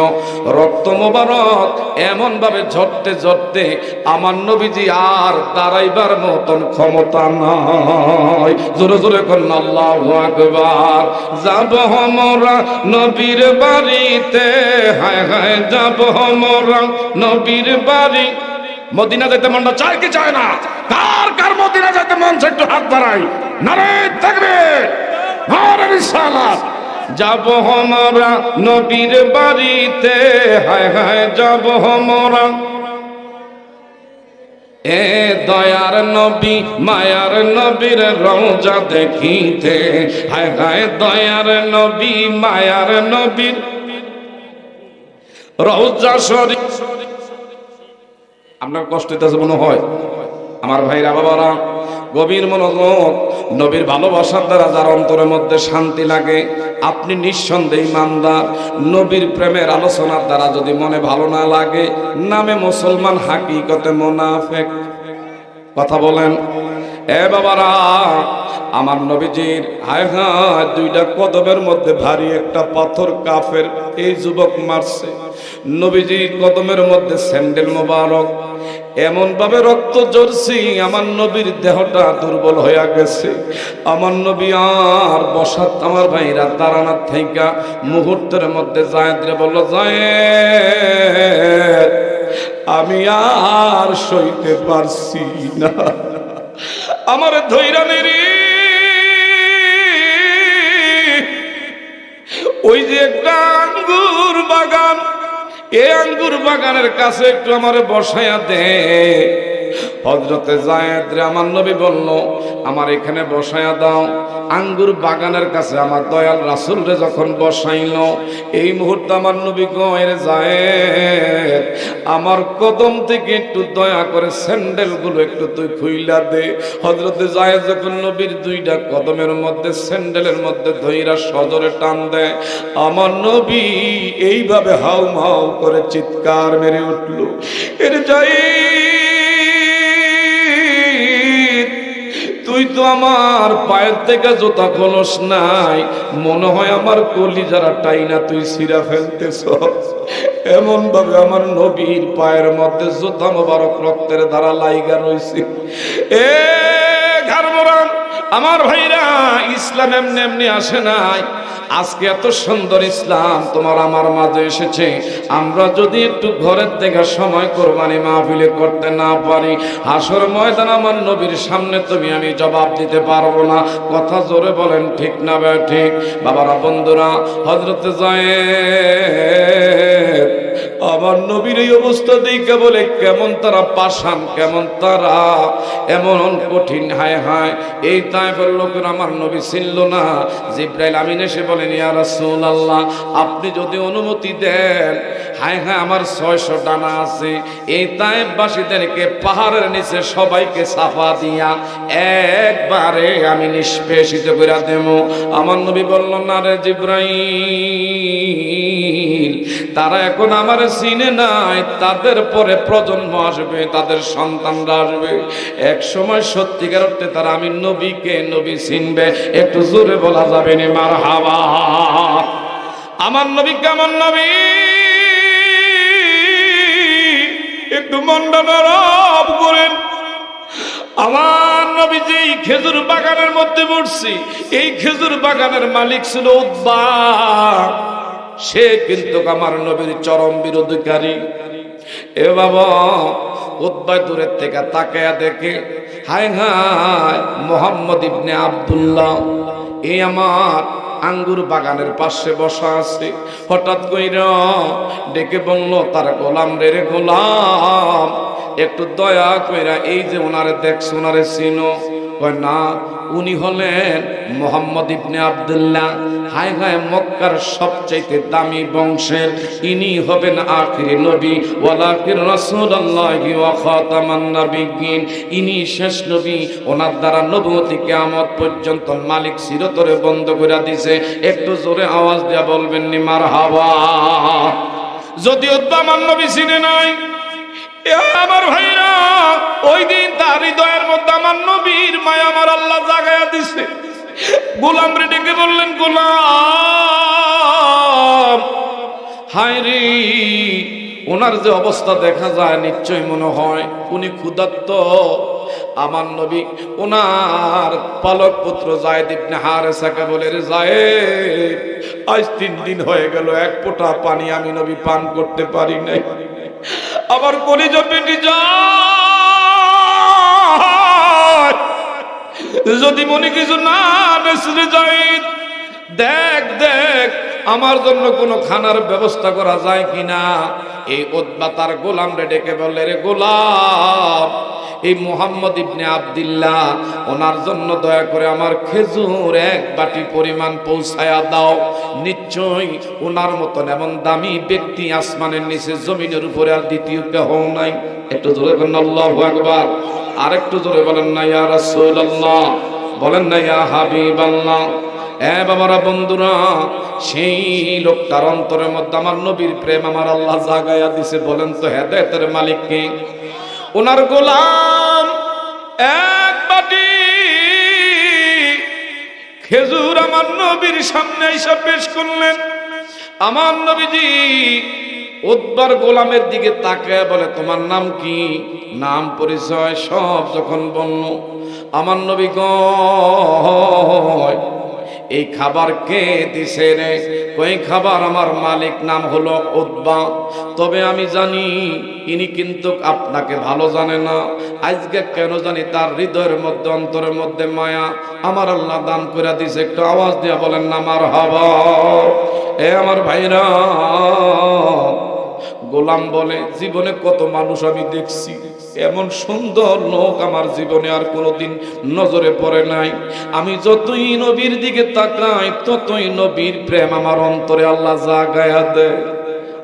রক্ত মোবারক এমন ভাবে ঝরতে ঝরতে আমার নবীজি আর দাঁড়াইবার মতন ক্ষমতা নাই। জোরে জোরে করেন আল্লাহু আকবার। যাব মোরা নবীর বাড়িতে, হায় হায় যাব মোরা নবীর বাড়ি। মদিনা যেতে মনটা চায় কি চায় না? কার কার মদিনা যেতে মন চায় একটু হাত বাড়াই। নারে তাকবীর, নারে রিসালাত। যাব মোরা নবীর বাড়িতে, হায় হায় যাব মোরা। এ দয়ার নবী মায়ার নবীর রওজা দেখিতে, হায় হায় দয়ার নবী মায়ার নবীর রওজা শরীফ। আপনার কষ্ট হইতেছে মনে হয় আমার ভাইরা বাবারা, গভীর মনোযোগ। নবীর ভালোবাসার দ্বারা যার অন্তরের মধ্যে শান্তি লাগে, আপনি নিঃসন্দেহে ইমানদার। নবীর প্রেমের আলোচনার দ্বারা যদি মনে ভালো না লাগে, নামে মুসলমান, হাকিকতে মুনাফিক। কথা বলেন এ বাবারা। আমার নবীজির হায় হায় দুইটা কদমের মধ্যে ভারী একটা পাথর কাফের এই যুবক মারছে। নবীজির কদমের মধ্যে স্যান্ডেল মোবারক, এমন ভাবে রক্ত ঝরছে, আমার নবীর দেহটা দুর্বল হয়ে গেছে। আমার নবী আর বসাত, আমার ভাইরা দাঁড়ানোর থেকে মুহূর্তের মধ্যে জায়েদরে বলল, জায়েদ আমি আর সইতে পারছি না, আমার ধৈর্য নেই। ওই যে একটা আঙ্গুর বাগান, এই আঙ্গুর বাগানের কাছে একটু আমারে বসাইয়া দে। হযরতে যায়েদ রে আমার নবী বলল, আমার এখানে বসাইয়া দাও। আঙ্গুর বাগানের কাছে আমার দয়াল রাসূল রে যখন বসাইল, এই মুহূর্তে আমার নবী কয়, যায়েদ আমার কদম থেকে একটু দয়া করে স্যান্ডেল গুলো একটু তুই খুইলা দে। হযরতে যায়েদ যখন নবীর দুইটা কদমের মধ্যে স্যান্ডেলের মধ্যে ধইরা সজরে টান দেয়, আমার নবী এইভাবে হাউমাউ করে চিৎকার মেরে উঠল, এর যায়েদ তুই তো আমার পায়ের থেকে জুতা খোলস নাই, মনে হয় আমার কলিজারা টাইনা তুই ছিঁড়া ফেলতেছ। এমন ভাবে আমার নবীর পায়ের মধ্যে জুতা মোবারক রক্তের ধারা লাইগা রইছে। এ ঘরমরান আমার ভাইরা, ইসলাম এমনি এমনি আসে নাই। আজকে এত সুন্দর ইসলাম তোমার আমার মাঝে এসেছে। আমরা যদি একটু ঘরের থেকে সময় কোরবানি মাহফিলে করতে না পারি, হাসর ময়দান আমার নবীর সামনে তুমি আমি জবাব দিতে পারবো না। কথা জোরে বলেন ঠিক না ভাই? ঠিক। বাবারা বন্ধুরা, হযরতে যায়েদ আমার নবীর এই অবস্থা দেখে বলে, কেমন তারা পাষাণ, কেমন তারা এমন কঠিন। হায় হায়, এই তায়েফের লোকের আমার নবী ছিল না। জিবরাইল আমিন এসে বলেন, ইয়া রাসূলুল্লাহ আপনি যদি অনুমতি দেন, হায় হায় আমার 600 ডানা আছে, এই তায়েফবাসীদেরকে পাহাড়ের নিচে সবাইকে সাফা দিয়া একবারে আমি নিষ্পেষিত করে দেব। আমার নবী বলল, না রে জিবরাইল, তারা এখন আমার চিনে নাই, তাদের পরে প্রজন্ম আসবে, তাদের সন্তানরা আসবে, এক সময় সত্যিকার অর্থে তারা আমি নবীকে নবী চিনবে। একটু জোরে বলা যাবে না মারহাবা? আমার নবী কেমন নবী, একটু মনটা নরম করেন। আমার নবী যে খেজুর বাগানের মধ্যে বসছি, এই খেজুর বাগানের মালিক ছিল উতবা। সে কিন্তু আমার নবীর চরম বিরোধিকারী। এ বাবা, উতবা দূরের থেকে তাকায়া দেখে, হায় হায় মুহাম্মদ ইবনে আব্দুল্লাহ এই আমার আঙ্গুর বাগানের পাশে বসা আছে। হঠাৎ কইরা ডেকে বলল, তার গোলাম রে, গোলাম একটু দয়া কইরা এই যে ওনারে দেখছো, ওনারে চিনো? কয় না, উনি হলেন মুহাম্মদ ইবনে আব্দুল্লাহ। হায় হায়, মক্কার সবচাইতে দামি বংশের ইনি হবেন আখির নবী, ওয়ালাকিন রাসূলুল্লাহি ওয়া খাতামান নাবিয়্যিন। ইনি শেষ নবী, ওনার দ্বারা নবুয়তি কিয়ামত পর্যন্ত মালিক চিরতরে বন্ধ করে দিয়েছে। একটু জোরে আওয়াজ দিয়া বলবেন নি মারহাবা? যদিও তো আমার নবী চিনে নাই, আমার ভাইরা, ওই দিন তার হৃদয়ের মধ্যে আমার নবীর মায়া আমার আল্লাহ জাগায়া দিছে। গোলাম রে ডেকে বললেন, গোলাম হায় রে, ওনার যে অবস্থা দেখা যায় নিশ্চয় মনে হয় উনি ক্ষুধার্ত, আমার নবী ওনার পালক পুত্র যায়েদ ইবনে হারেসাকে বলে, রে যায়েদ, আজ 3 দিন হয়ে গেল এক ফোঁটা পানি আমি নবী পান করতে পারি নাই। আবার কলিজা পেটে যায়, যদি মনে কিছু না নেসরে যায়েদ, দেখ দেখ আমার জন্য কোনো খানার ব্যবস্থা করা যায় কিনা। এই উতবা তার গোলামরে ডেকে বললে, রে গোলাম, এই মুহাম্মদ ইবনে আব্দুল্লাহ ওনার জন্য দয়া করে আমার খেজুর 1 বাটি পরিমাণ পৌঁছায়া দাও। নিশ্চয়ই ওনার মতন এমন দামি ব্যক্তি আসমানের নিচে জমিনের উপরে আর দ্বিতীয় কেউ নাই। একটু জোরে বলেন আল্লাহু আকবার, আর একটু জোরে বলেন না ইয়া রাসূলুল্লাহ, বলেন না ইয়া হাবিবাল্লাহ। বাবারা, বন্ধুরা, সেই লোকটার অন্তরের মধ্যে আমার নবীর প্রেম আমার আল্লাহ জাগায়া দিছে। বলেন তো হেদায়েতের মালিক কে? ওনার গোলাম 1 বাটি খেজুর আমার নবীর সামনে এসে পেশ করলেন। আমার নবীজি উতবার গোলামের দিকে তাকায় বলে, তোমার নাম কি? নাম পরিচয় সব যখন বলল, আমার নবী কয়, এই খাবার কে দিছে রে? কই খাবার আমার মালিক, নাম হলো উতবা। তবে আমি জানি ইনি কিন্তু আপনাকে ভালো জানে না। আজকে কেন জানি তার হৃদয়ের মধ্যে অন্তরের মধ্যে মায়া আমার আল্লাহ দান করে দিছে। একটু আওয়াজ দিয়ে বলেন না মারহাবা। আমার ভাইরা, গোলাম বলে, জীবনে কত মানুষ আমি দেখছি, এমন সুন্দর লোক আমার জীবনে আর কোনোদিন নজরে পড়ে নাই। আমি যতই নবীর দিকে তাকাই ততই নবীর প্রেম আমার অন্তরে আল্লাহ জাগায়া দেয়।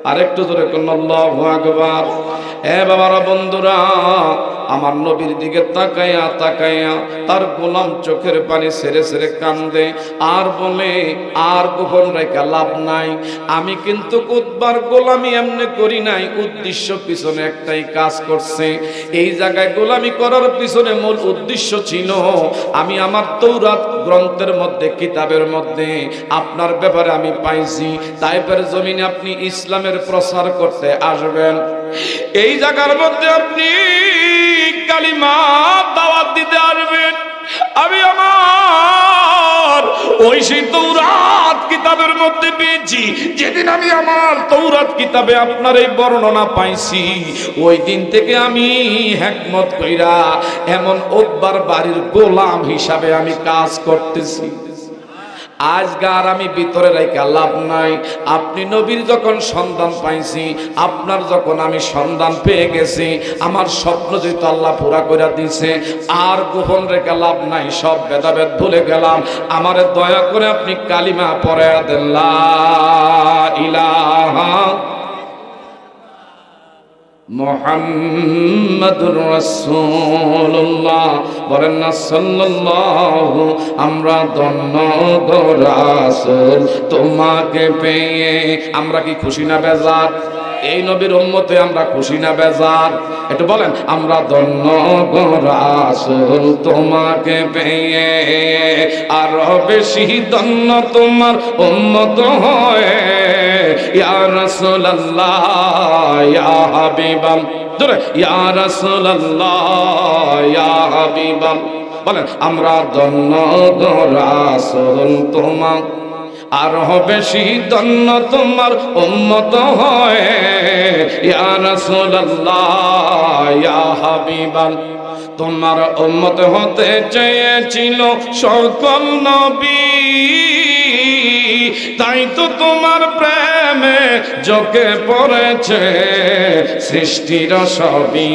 আরেকটু জোরে কোন আল্লাহু আকবার। বাবারা, বন্ধুরা, আমার নবীর দিকে তাকাইয়া তাকাইয়া তার গোলাম চোখের পানি ছেড়ে ছেড়ে কান্দে আর বলে, আর গোপন রেখা লাভ নাই, আমি কিন্তু উতবার গোলামি এমনি করি নাই, উদ্দেশ্য পিছনে একটাই কাজ করছে। এই জায়গায় গোলামি করার পিছনে মূল উদ্দেশ্য ছিল আমি আমার তৌরাত গ্রন্থের মধ্যে, কিতাবের মধ্যে আপনার ব্যাপারে আমি পাইছি, তাইফের জমিনে আপনি ইসলামের প্রচার করতে আসবেন, এই জায়গার মধ্যে আপনি কালিমা দাওয়াত দিতে আসবেন। আমি আমার ওই সেই তৌরাত কিতাবের মধ্যে পেয়েছি, যেদিন আমি আমার তৌরাত কিতাবে আপনার এই বর্ণনা পাইছি, ওই দিন থেকে আমি হিকমত কইরা এমন উতবার বাড়ির গোলাম হিসাবে আমি কাজ করতেছি। আজকার আমি ভিতরে রাইখা লাভ নাই। আপনি নবীর যখন সন্ধান পাইছি, আপনার যখন আমি সন্ধান পেয়ে গেছি, আমার স্বপ্ন যেহেতু আল্লাহ পুরা করে দিছে, আর গোপন রেখে লাভ নাই, সব ভেদাভেদ ভুলে গেলাম। আমারে দয়া করে আপনি কালিমা পড়ে দেন, লা ইলাহা মুহাম্মাদুর রাসূলুল্লাহ, বলেন না সাল্লাল্লাহু। আমরা ধন্য গো রাসূল তোমাকে পেয়ে। আমরা কি খুশি না বেজার? এই নবীর উম্মতে আমরা খুশি না বেজার? একটু বলেন, আমরা ধন্য গো রাসূল তোমাকে পেয়ে, আরো বেশি ধন্য তোমার উম্মত হয়ে, ইয়া রাসূলুল্লাহ ইয়া হাবিবাল্লাহ, জোরে ইয়া রাসূলুল্লাহ ইয়া হাবিবাল্লাহ। বলেন, আমরা ধন্য গো রাসূল তোমাকে, আর বেশি ধন্য তোমার উম্মত হয়, ইয়া রাসূলুল্লাহ ইয়া হাবিবাল্লাহ। তোমার উম্মত হতে চেয়েছিল সকল নবী, তাই তো তোমার প্রেমে জোকে পড়েছে সৃষ্টির সবই,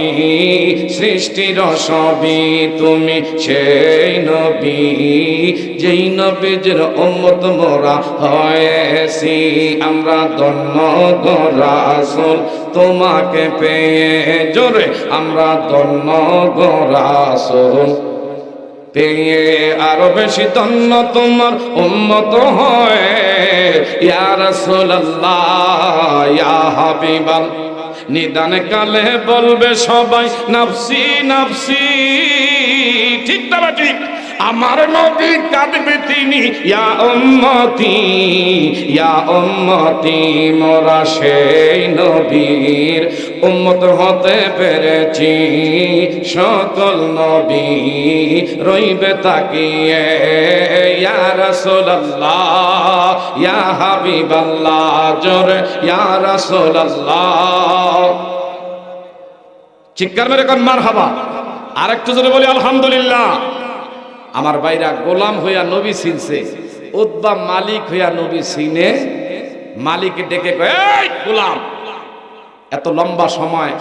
সৃষ্টির সবই তুমি সেই নবী, যেই নবীর উম্মত মোরা হয়েছি। আমরা ধন্য গো রাসূল তোমাকে পেয়ে, জোরে আমরা ধন্য গো রাসূল পেয়ে, আরো বেশি ধন্য তোমার উম্মত হয়, ইয়া রাসূলুল্লাহ ইয়া হাবিবাল্লাহ। নিদান কালে বলবে সবাই নাফসি নাফসি, ঠিক না ঠিক? আমার নবী কাঁদবে তিনি, ইয়া উম্মতি মোরা সেই নবীর উম্মত হতে পেরেছি। সকল নবী রইবে তাকিয়ে, ইয়া রাসূলুল্লাহ ইয়া হাবিবাল্লাহ, জোরে ইয়া রাসূলুল্লাহ। চিৎকার মেরে কোন মারহাবা। আরেকটু জোরে বলি আলহামদুলিল্লাহ। আমার ভাইরা গোলাম হইয়া নবী চিনছে, উতবা মালিক হইয়া নবী চিনে। মালিক ডেকে কয়, এই গোলাম, এত লম্বা সময়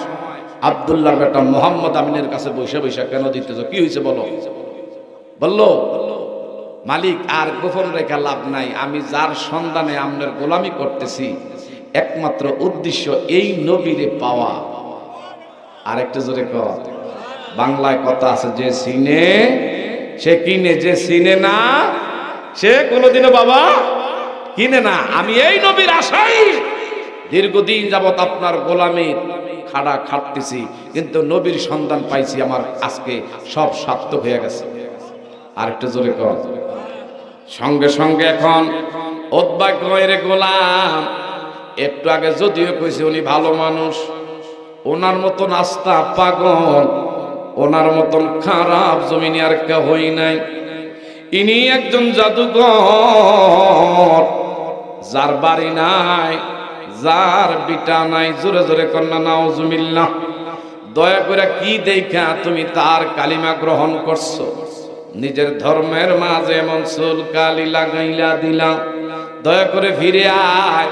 আব্দুল্লাহর বেটা মোহাম্মদ আমিনের কাছে বৈশা বৈশা কেন দিতেছ? কি হয়েছে বলো। বললো, মালিক আর গোপন রেখা লাভ নাই, আমি যার সন্ধানে আপনার গোলামি করতেছি একমাত্র উদ্দেশ্য এই নবীরে পাওয়া। আর একটু জোরে কর। বাংলায় কথা আছে, যে চিনে সে কিনে, যে চিনে না সে কোনোদিনও বাবা কিনে না। আমি এই নবীর আশাই দীর্ঘদিন যাবত আপনার গোলামির খাড়া খাটতেছি, কিন্তু নবীর সন্ধান পাইছি, আমার আজকে সব সার্থক হয়ে গেছে। আর একটু জোরে কর। সঙ্গে সঙ্গে এখন উতবা কয়, রে গোলাম, একটু আগে যদিও কইছে উনি ভালো মানুষ, ওনার মতন আস্থা পাগল, ওনার মতন খারাপ জমিনে আর কেউ হই নাই। ইনি একজন জাদুকর, যার বাড়ি নাই, যার বিটা নাই। জোরে জোরে কন্যা নাউজুবিল্লাহ। দয়া করে কি দেখা তুমি তার কালিমা গ্রহণ করছো? নিজের ধর্মের মাঝে এমন চুল কালি লাগাইলা দিলা, দয়া করে ফিরে আয়।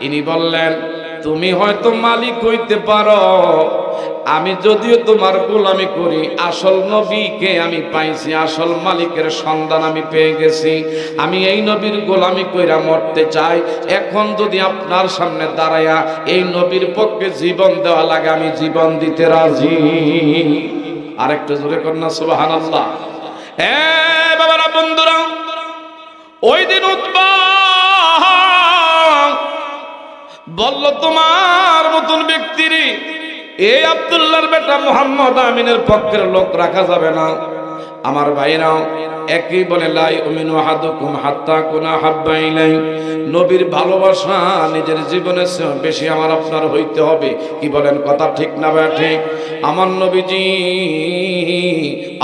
ইনি বললেন, তুমি হয়তো মালিক হইতে পারো, আমি যদিও তোমার গোলামি করি, আসল নবীকে আমি পাইছি, আসল মালিকের সন্ধান আমি পেয়ে গেছি। আমি এই নবীর গোলামি কইরা মরতে চাই। এখন যদি আপনার সামনে দাঁড়ায়া এই নবীর পক্ষে জীবন দেওয়া লাগে, আমি জীবন দিতে রাজি। আরেকটু জোরে কন্যা সুবহানাল্লাহ। বাবারা, বন্ধুরা, ওই দিন উতবা বলল, তোমার মতন ব্যক্তির এই আব্দুল্লাহর বেটা মুহাম্মদ আমিনের পক্ষের লোক রাখা যাবে না। আমার ভাইরাও একই বলে, লা ইউমিনু আহাদুকুম হাত্তা কুনা হাব্বা ইলাই। নবীর ভালোবাসা নিজের জীবনের চেয়ে বেশি আমার আপনার হইতে হবে। কি বলেন, কথা ঠিক না ঠিক? আমার নবীজি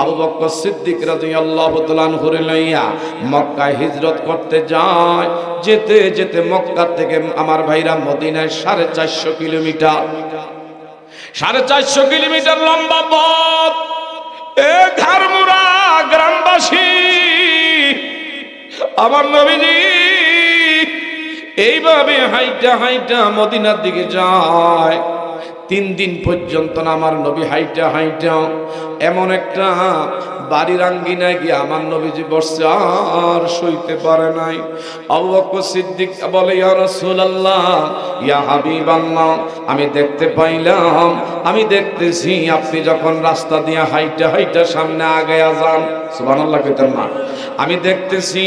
আবু বকর সিদ্দিক রাদিয়াল্লাহু তাআলা আনহু লইয়া মক্কায় হিজরত করতে যায়। যেতে যেতে মক্কা থেকে আমার ভাইরা মদিনায় 450 কিলোমিটার, 450 কিলোমিটার লম্বা পথ। এ ঘাড়মুড়া গ্রামবাসী, আমার নবীজি এইভাবে হাইটা হাইটা মদিনার দিকে যায়। 3 দিন পর্যন্ত আমার নবী হাইটা হাইটা এমন একটা বাড়ির আঙ্গিনায় গিয়ে আমার নবীজি বসছে, আর সইতে পারে নাই। আবু বকর সিদ্দিক বলে, ইয়া রাসূলুল্লাহ ইয়া হাবিবাল্লাহ, আমি দেখতে পাইলাম, আমি দেখতেছি আপনি যখন রাস্তা দিয়ে হাইটা হাইটা সামনে আগায়া যান, সুবহানাল্লাহ কইতেন না, আমি দেখতেছি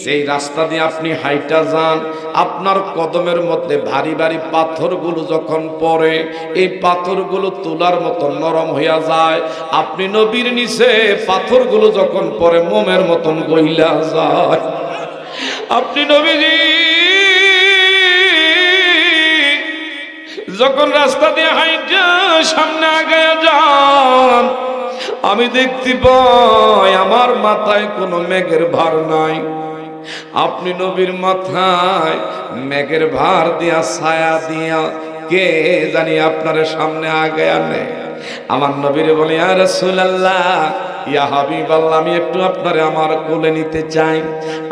সেই রাস্তা দিয়ে আপনি হাইটা যান, আপনার কদমের মধ্যে ভারী ভারী পাথরগুলো যখন পড়ে, এই পাথরগুলো তুলার মতো নরম হইয়া যায়। আপনি নবীর নিচে পাথরগুলো যখন পড়ে মোমের মতন গইলা যায়। আপনি নবীজি যখন রাস্তা দিয়ে হাইটা সামনে আগায়া যান, আমি দেখতে পাই আমার মাথায় কোনো মেঘের ভার নাই। আপনি নবীর মাথায় মেঘের ভার দিয়া, ছায়া দিয়া কে জানি আপনার সামনে আগায়া নেয়। আমার নবীরে বলে, ইয়া রাসূলুল্লাহ ইয়া হাবিবাল্লাহ, আমি একটু আপনারে আমার কোলে নিতে চাই।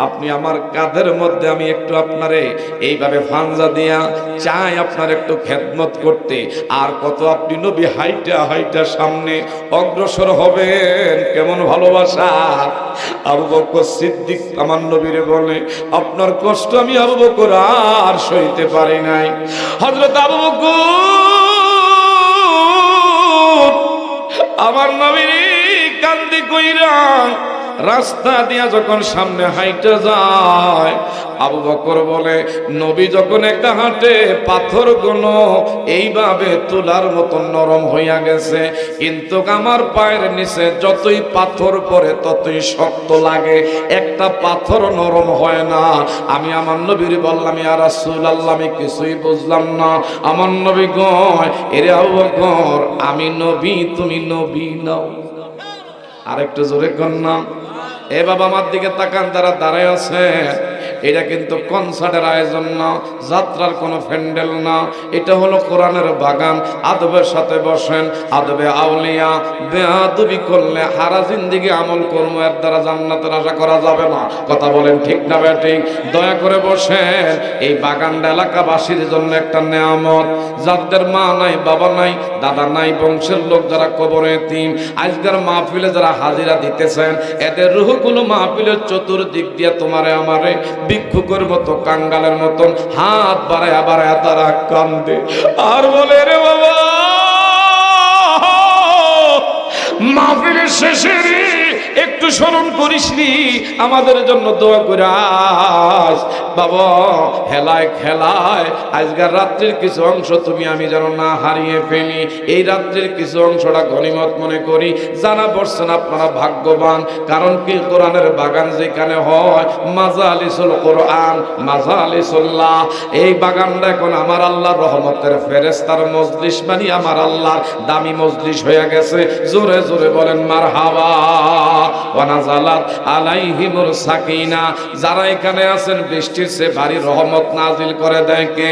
আপনি আমার কাঁধের মধ্যে, আমি একটু আপনারে এইভাবে ফাঞ্জা দিয়া চাই আপনার একটু খেদমত করতে। আর কত আপনি নবী হাইটা হাইটা সামনে অগ্রসর হবেন, কেমন ভালোবাসা। আবু বকর সিদ্দিক আমার নবীরে বলে, আপনার কষ্ট আমি আবু বকর আর সইতে পারি নাই। হযরত আবু বকর আমার নবীর কান্দি কইরা রাস্তা দিয়া যখন সামনে হাইটে যায়, আবু বকর বলে নবী যখন একা হাঁটে পাথরগুলো এইভাবে তুলার মতো নরম হইয়া গেছে, কিন্তু আমার পায়ের নিচে যতই পাথর পড়ে ততই শক্ত লাগে, একটা পাথর নরম হয় না। আমি আমার নবীর বললাম, ইয়া রাসূলুল্লাহ, আমি কিছুই বুঝলাম না। আমার নবী কয়, এরে আবু বকর, আমি নবী, তুমি নবী নও। আরেকটু জোরে কর না। এ বাবা, আমার দিকে তাকান, তারা দাঁড়ায় আছে। এটা কিন্তু কনসার্টের আয়োজন না, যাত্রার কোনো প্যান্ডেল না, এটা হলো কোরআনের বাগান। আদবের সাথে বসেন, আদবে আউলিয়া। বেয়াদবি করলে হারা জিন্দেগি আমল কর্ম এর দ্বারা জান্নাতের আশা করা যাবে না। কথা বলেন ঠিক না ব্যাটিং? দয়া করে বসেন। এই বাগানটা এলাকাবাসীর জন্য একটা নেয়ামত। যাদের মা নাই, বাবা নাই, দাদা নাই, বংশের লোক যারা কবরে এতিম, আজকের মাহফিলে যারা হাজিরা দিতেছেন, এদের রূহগুলো মাহফিলের চতুর্দিক দিয়ে তোমারে আমারে ভিক্ষুকের মতো, কাঙ্গালের মতন হাত বাড়ায় বাড়ায় তারা কান্দে আর বলে, রে বাবা, মাহফিলের শেষে একটু স্মরণ করিসনি, আমাদের জন্য দোয়া করে আস। বাবা, হেলায় খেলায় আজকের রাত্রির কিছু অংশ তুমি আমি যেন না হারিয়ে ফেলি, এই রাত্রির কিছু অংশটা গনিমত মনে করি। যারা বসছেন আপনারা ভাগ্যবান, কারণ কি কোরআনের বাগান যেখানে হয়, মাজালিসুল কোরআন, মাজালিসুল্লাহ, এই বাগানটা এখন আমার আল্লাহর রহমতের ফেরেশতার মজলিস, মানে আমার আল্লাহর দামি মজলিস হয়ে গেছে। জোরে জোরে বলেন মারহাবা। ওয়া নাযালাত আলাইহিমুস সাকিনা, যারা এখানে আছেন বৃষ্টির চেয়ে ভারী রহমত নাজিল করে দেয় কে?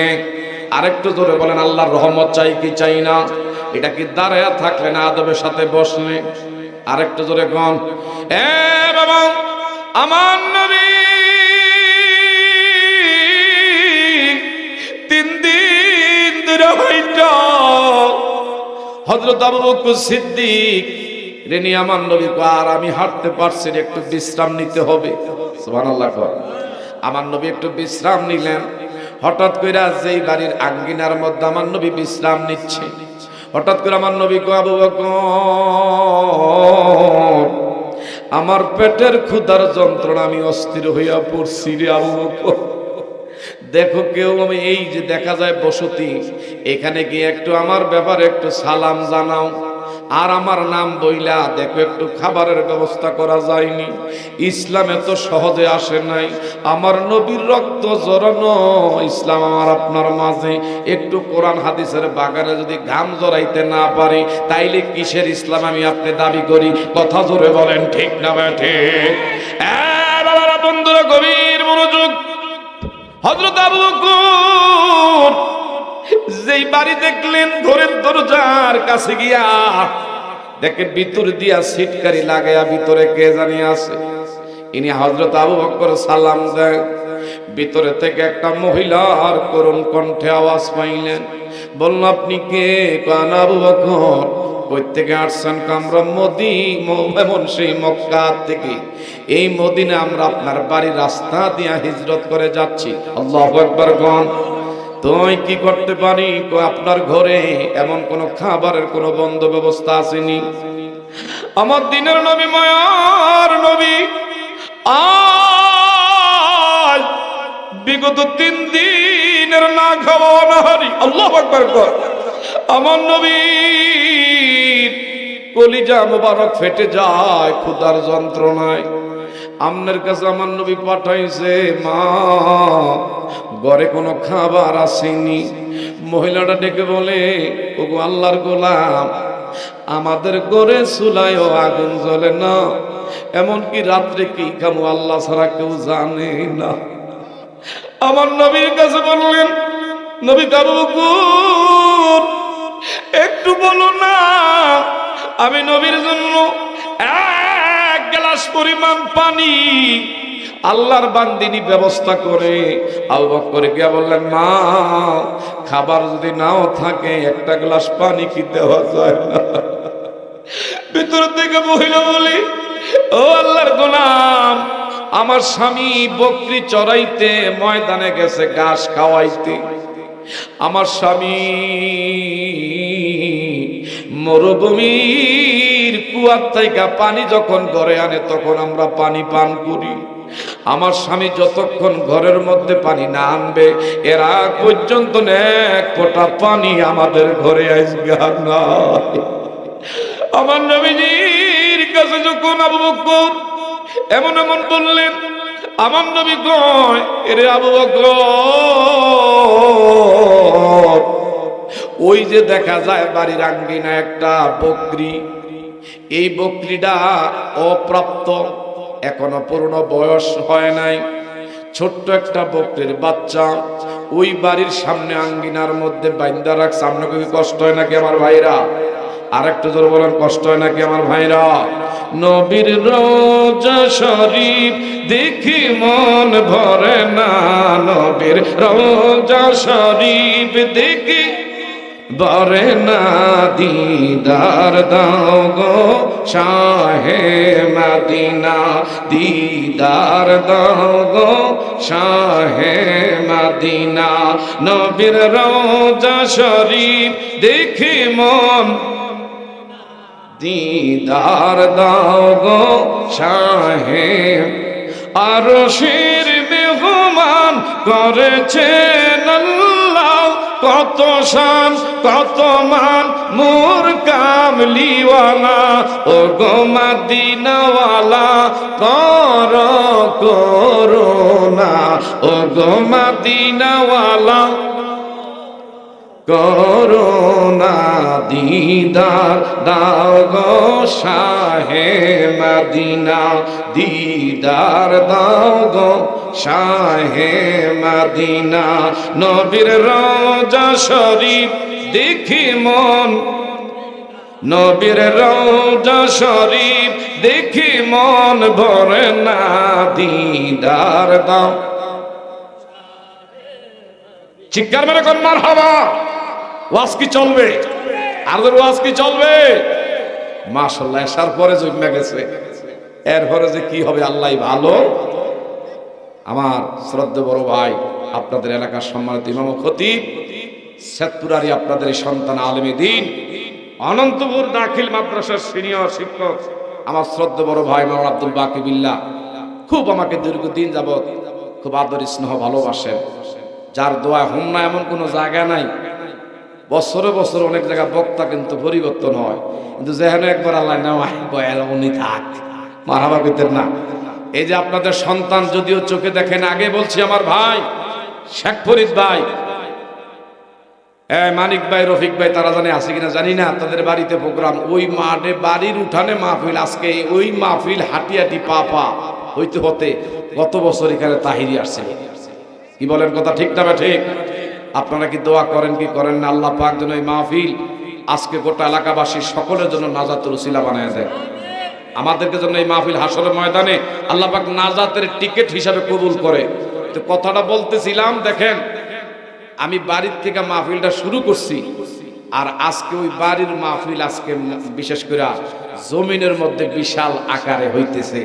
আরেকটু জোরে বলেন, আল্লাহর রহমত চাই কি চাই না? এটা কি দাঁড়ায়া থাকলে না আদবের সাথে বসলে? আরেকটু জোরে কোন। এ বাবা, আমার নবী 3 দিন ধরে হইতো হযরত আবু বকর সিদ্দিক রেনি আমার নবী আর আমি হাঁটতে পারছি না, একটু বিশ্রাম নিতে হবে। সুবহানাল্লাহ। আমার নবী একটু বিশ্রাম নিলেন। হঠাৎ করে যেই বাড়ির আঙ্গিনার মধ্যে আমার নবী বিশ্রাম নিচ্ছে, হঠাৎ করে আমার নবী কয়, আবু বকর, আমার পেটের ক্ষুধার যন্ত্রণা, আমি অস্থির হইয়া পড়ছি রে আবু বকর। দেখো কেউ, আমি এই যে দেখা যায় বসতি, এখানে গিয়ে একটু আমার ব্যাপারে একটু সালাম জানাও, আর আমার নাম বইলা দেখো একটু খাবারের ব্যবস্থা করা যায়নি। ইসলামে তো সহজে আসে নাই, আমার নবীর রক্ত জড়ানো ইসলাম আমার আপনার মাঝে। একটু কোরআন হাদিসের বাগানে যদি ঘাম জড়াইতে না পারি, তাইলে কিসের ইসলাম আমি আপনি দাবি করি? কথা জোরে বলেন ঠিক না ঠিক? বাবারা, বন্ধুরা, গভীর মনোযোগ। হযরত আবু বকর যেই বাড়ি দেখলেন, ঘরের দরজার কাছে গিয়া দেখে ভিতর দিয়া সিটকারি লাগাইয়া ভিতরে কে জানি আছে। ইনি হযরত আবু বকর সালাম দেয়। ভিতরে থেকে একটা মহিলার করুণ কণ্ঠে আওয়াজ পাইলেন। বলল, আপনি কে? কান আবু বকর। কই থেকে আসছেন? আমরা এমন সেই মক্কা থেকে, এই মদিনা আমরা আপনার বাড়ির রাস্তা দিয়া হিজরত করে যাচ্ছি। আল্লাহু আকবার। গণ তুই কি করতে পারি? আপনার ঘরে এমন কোন খাবারের কোন বন্ধ ব্যবস্থা আসেনি? আমার দিনের নবী, মায়ার নবী, আজ বিগত 3 দিনের না খাওয়া অনাহারি। আল্লাহু আকবার। আমার নবীর কলিজা মোবারক ফেটে যায় ক্ষুধার যন্ত্রণায়। আপনার কাছে আমার নবী পাঠাইছে, মা ঘরে কোনো খাবার আসেনি। মহিলাটা ডেকে বলে, ওগো আল্লাহর গোলাম, আমাদের ঘরে চুলায়ও আগুন জ্বলে না, এমনকি রাত্রে কি খামো আল্লাহ ছাড়া কেউ জানে না। আমার নবীর কাছে বললেন, নবী আবু বকর, একটু বলো না, আমি নবীর জন্য 1 গ্লাস পরিমাণ পানি আল্লাহর বান্দিনী ব্যবস্থা করে। আবু বকর গিয়া বললেন, মা খাবার যদি নাও থাকে 1টা গ্লাস পানি কি দেওয়া যায় না? ভিতর থেকে মহিলা বলি, ও আল্লাহর গোলাম, আমার স্বামী বকরি চড়াইতে ময়দানে গেছে ঘাস খাওয়াইতে। আমার স্বামী মরুভূমির কুয়ার থেকে পানি যখন ঘরে আনে তখন আমরা পানি পান করি। আমার স্বামী যতক্ষণ ঘরের মধ্যে পানি না আনবে এর আগ পর্যন্ত এক ফোঁটা পানি আমাদের ঘরে আসবে না। আমার নবীজির কাছে যখন আবু বকর এমন এমন বললেন, আমার নবী কয়, এরে আবু বকর, ওই যে দেখা যায় বাড়ির আঙ্গিনা একটা বকরি, এই বকরিটা অপ্রাপ্ত, এখনো পূর্ণ বয়স হয় নাই, ছোট্ট একটা বকরির বাচ্চা ওই বাড়ির সামনে আঙ্গিনার মধ্যে বাইন্দা রাখছে। আপনাকে কি কষ্ট হয় নাকি আমার ভাইরা? আর একটু জোরে বলেন, কষ্ট হয় নাকি আমার ভাইরা? নবীর রওজা শরীফ দেখি মন ভরে না, নবীর রওজা শরীফ দেখি ভরে না, দিদার দাও গো শাহে মদিনা, দিদার দাও গো শাহে মদিনা, নবীর রওজা শরীফ দেখি মন, দিদার দাও গো শাহে। আরশের মেহমান করেছেন আল্লাহ, কত শান কত মান মোর কামলিওয়ালা, ও গো মদিনাওয়ালা কর করুণা, ও গো মদিনাওয়ালা করুণা, দিদার দাও গো শাহে মদিনা, দিদার দাও গো শাহে মদিনা, নবীর রওজা শরীফ দেখি মন, নবীর রওজা শরীফ দেখি মন ভরে না, দিদার দাও। চিৎকার মেরে কোন মারহাবা। ওয়াজ কি চলবে? আর ওয়াজ কি চলবে? মাশাআল্লাহ, এসার পরে জন্মে গেছে, এরপরে যে কি হবে আল্লাহই ভালো। আমার শ্রদ্ধেয় বড় ভাই, আপনাদের এলাকার সম্মানিত ইমাম ও খতিব, সেতপুরারি আপনাদের সন্তান আলেমে দ্বীন, অনন্তপুর দাখিল মাদ্রাসার সিনিয়র শিক্ষক আমার শ্রদ্ধেয় বড় ভাই মাওলানা আব্দুল বাকি বিল্লাহ, খুব আমাকে দীর্ঘদিন যাবৎ খুব আদর স্নেহ ভালোবাসেন, যার দোয়া হুম না এমন কোনো জায়গা নাই। বছরে বছরে অনেক জায়গায় বক্তা কিন্তু পরিবর্তন হয়, কিন্তু যেখানে একবার আল্লাহ নেওয়া উনি থাক, মারহাবা কইতেন না। এই যে আপনাদের সন্তান যদিও চোখে দেখেন, আগে বলছি আমার ভাই শেখ ফরিদ ভাই, মানিক ভাই, রফিক ভাই, তারা জানে আছে কিনা জানি না, তাদের বাড়িতে প্রোগ্রাম, ওই মাঠে বাড়ির উঠানে মাহফিল, আজকে ওই মাহফিল হাঁটি হাঁটি পা পা হইতে হতে গত বছর এখানে তাহিরি আসছে। কি বলেন, কথা ঠিক না ঠিক? আপনারা কি দোয়া করেন কি করেন না? আল্লাহ পাক যেন এই মাহফিল আজকে গোটা এলাকাবাসী সকলের জন্য নাজাতের উসিলা বানায় দেয়। আমাদেরকে জন্য এই মাহফিল হাসরের ময়দানে আল্লাহ পাক নাজাতের টিকিট হিসাবে কবুল করে। তো কথাটা বলতেছিলাম, দেখেন আমি বাড়ির থেকে মাহফিলটা শুরু করছি, আর আজকে ওই বাড়ির মাহফিল আজকে বিশেষ করে জমিনের মধ্যে বিশাল আকারে হইতেছে।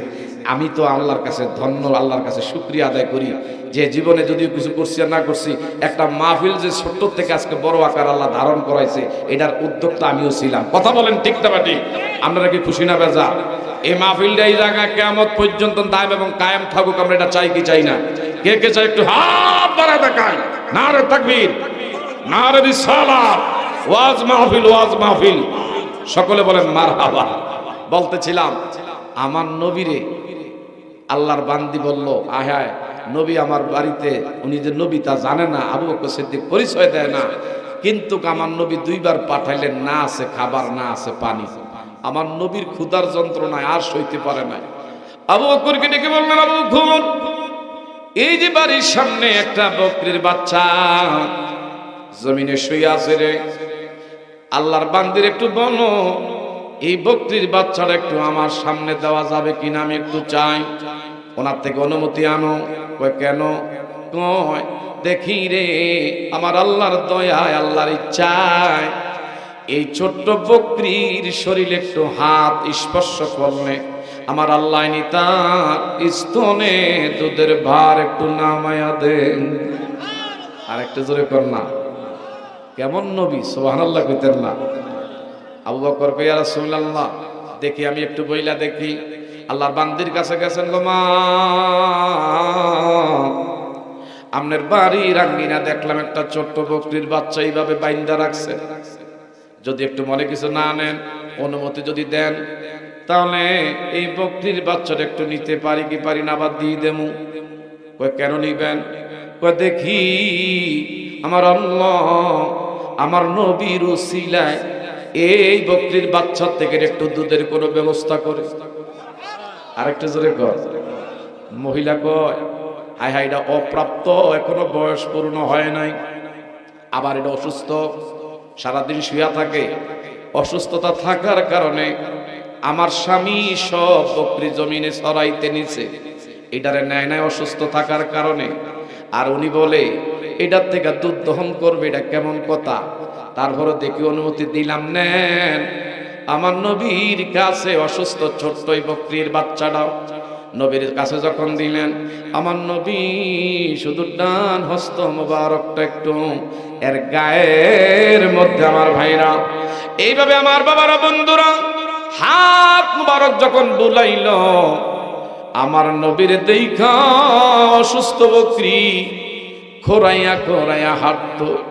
আমি তো আল্লাহর কাছে ধন্য, আল্লাহর কাছে শুকরিয়া আদায় করি যে জীবনে যদিও কিছু করছি আর না করছি, একটা মাহফিল যে ছোট্ট থেকে আজকে বড় আকার আল্লাহ ধারণ করাইছে, এটার উদ্যোক্তা আমিও ছিলাম। কথা বলেন ঠিক না বাটি? আপনারা কি খুশি না বেজা? এই মাহফিলটা এই জায়গায় কিয়ামত পর্যন্ত দায়েম এবং কায়েম থাকুক, আমরা এটা চাই কি চাই না? কে কে চাই একটু হাত বাড়ায় দেখায়। নারে তাকবীর, নারে রিসালাত, ওয়াজ মাহফিল, ওয়াজ মাহফিল, সকলে বলেন মারহাবা। বলতেছিলাম আমার নবীরে আল্লাহর বান্দি বলল, আহায় নবী আমার বাড়িতে, উনি যে নবী তা জানে না, আবু বকর সিদ্দিক পরিচয় দেয় না, কিন্তু আমার নবী দুইবার পাঠাইলেন, না আছে খাবার না আছে পানি, আমার নবীর ক্ষুধার যন্ত্রণায় আর সইতে পারে না। আবু বকরকে ডেকে বললেন, আবু বকর, এই যে বাড়ির সামনে একটা বকরির বাচ্চা জমিনে শুয়ে আছে রে, আল্লাহর বান্দির একটু বলো এই বকরির বাচ্চাটা একটু আমার সামনে দেওয়া যাবে কিনা, আমি একটু চাই, ওনার থেকে অনুমতি আনো। কয় কেন? কয় দেখি রে আমার আল্লাহর দয়ায়, আল্লাহর ইচ্ছায় এই ছোট্ট বকরির শরীরে একটু হাত স্পর্শ করলে আমার আল্লাহ তার স্তনে দুধের ভার একটু নামায়া দেন। আর একটু জোরে কর না। কেমন নবী, সুবহানাল্লাহ কইতেন না? আবু বকর কয় ইয়া রাসূলুল্লাহ, দেখি আমি একটু বইলা দেখি। আল্লাহর বান্দির কাছে গেছেন, গো মা, আপনার বাড়ির আঙ্গিনা দেখলাম একটা ছোট্ট বকরির বাচ্চা এইভাবে বাইন্দা রাখছে, যদি একটু মনে কিছু না নেন, অনুমতি যদি দেন, তাহলে এই বকরির বাচ্চাটা একটু নিতে পারি কি পারি না, আবার দিয়ে দেবো। কয় কেন নিবেন? কয় দেখি আমার আল্লাহ আমার নবীর উসিলায় এই বকরির বাচ্চার থেকে একটু দুধের কোনো ব্যবস্থা করে। আরেকটা জোরে কর। মহিলা কয় হাই হাই, এটা অপ্রাপ্ত, এখনো বয়স পূর্ণ হয় নাই, আবার এটা অসুস্থ, সারাদিন শুয়া থাকে। অসুস্থতা থাকার কারণে আমার স্বামী সব বকরি জমিনে চড়াইতে নিছে, এটারে নেয় নাই অসুস্থ থাকার কারণে। আর উনি বলে এটার থেকে দুধ দহন করবে, এটা কেমন কথা? তারপরে দেখি অনুমতি দিলাম, নেন। আমার নবীর কাছে অসুস্থ ছোট্ট এই বকরির বাচ্চাটাও নবীর কাছে যখন দিলেন, আমার নবী শুধু ডান হস্ত মোবারকটা একটু এর গায়ের মধ্যে, আমার ভাইরা এইভাবে আমার বাবারা বন্ধুরা হাত মুবারক যখন বুলাইল, আমার নবীর দেখা অসুস্থ বকরি খোরাইয়া খোরাইয়া হাঁটতো।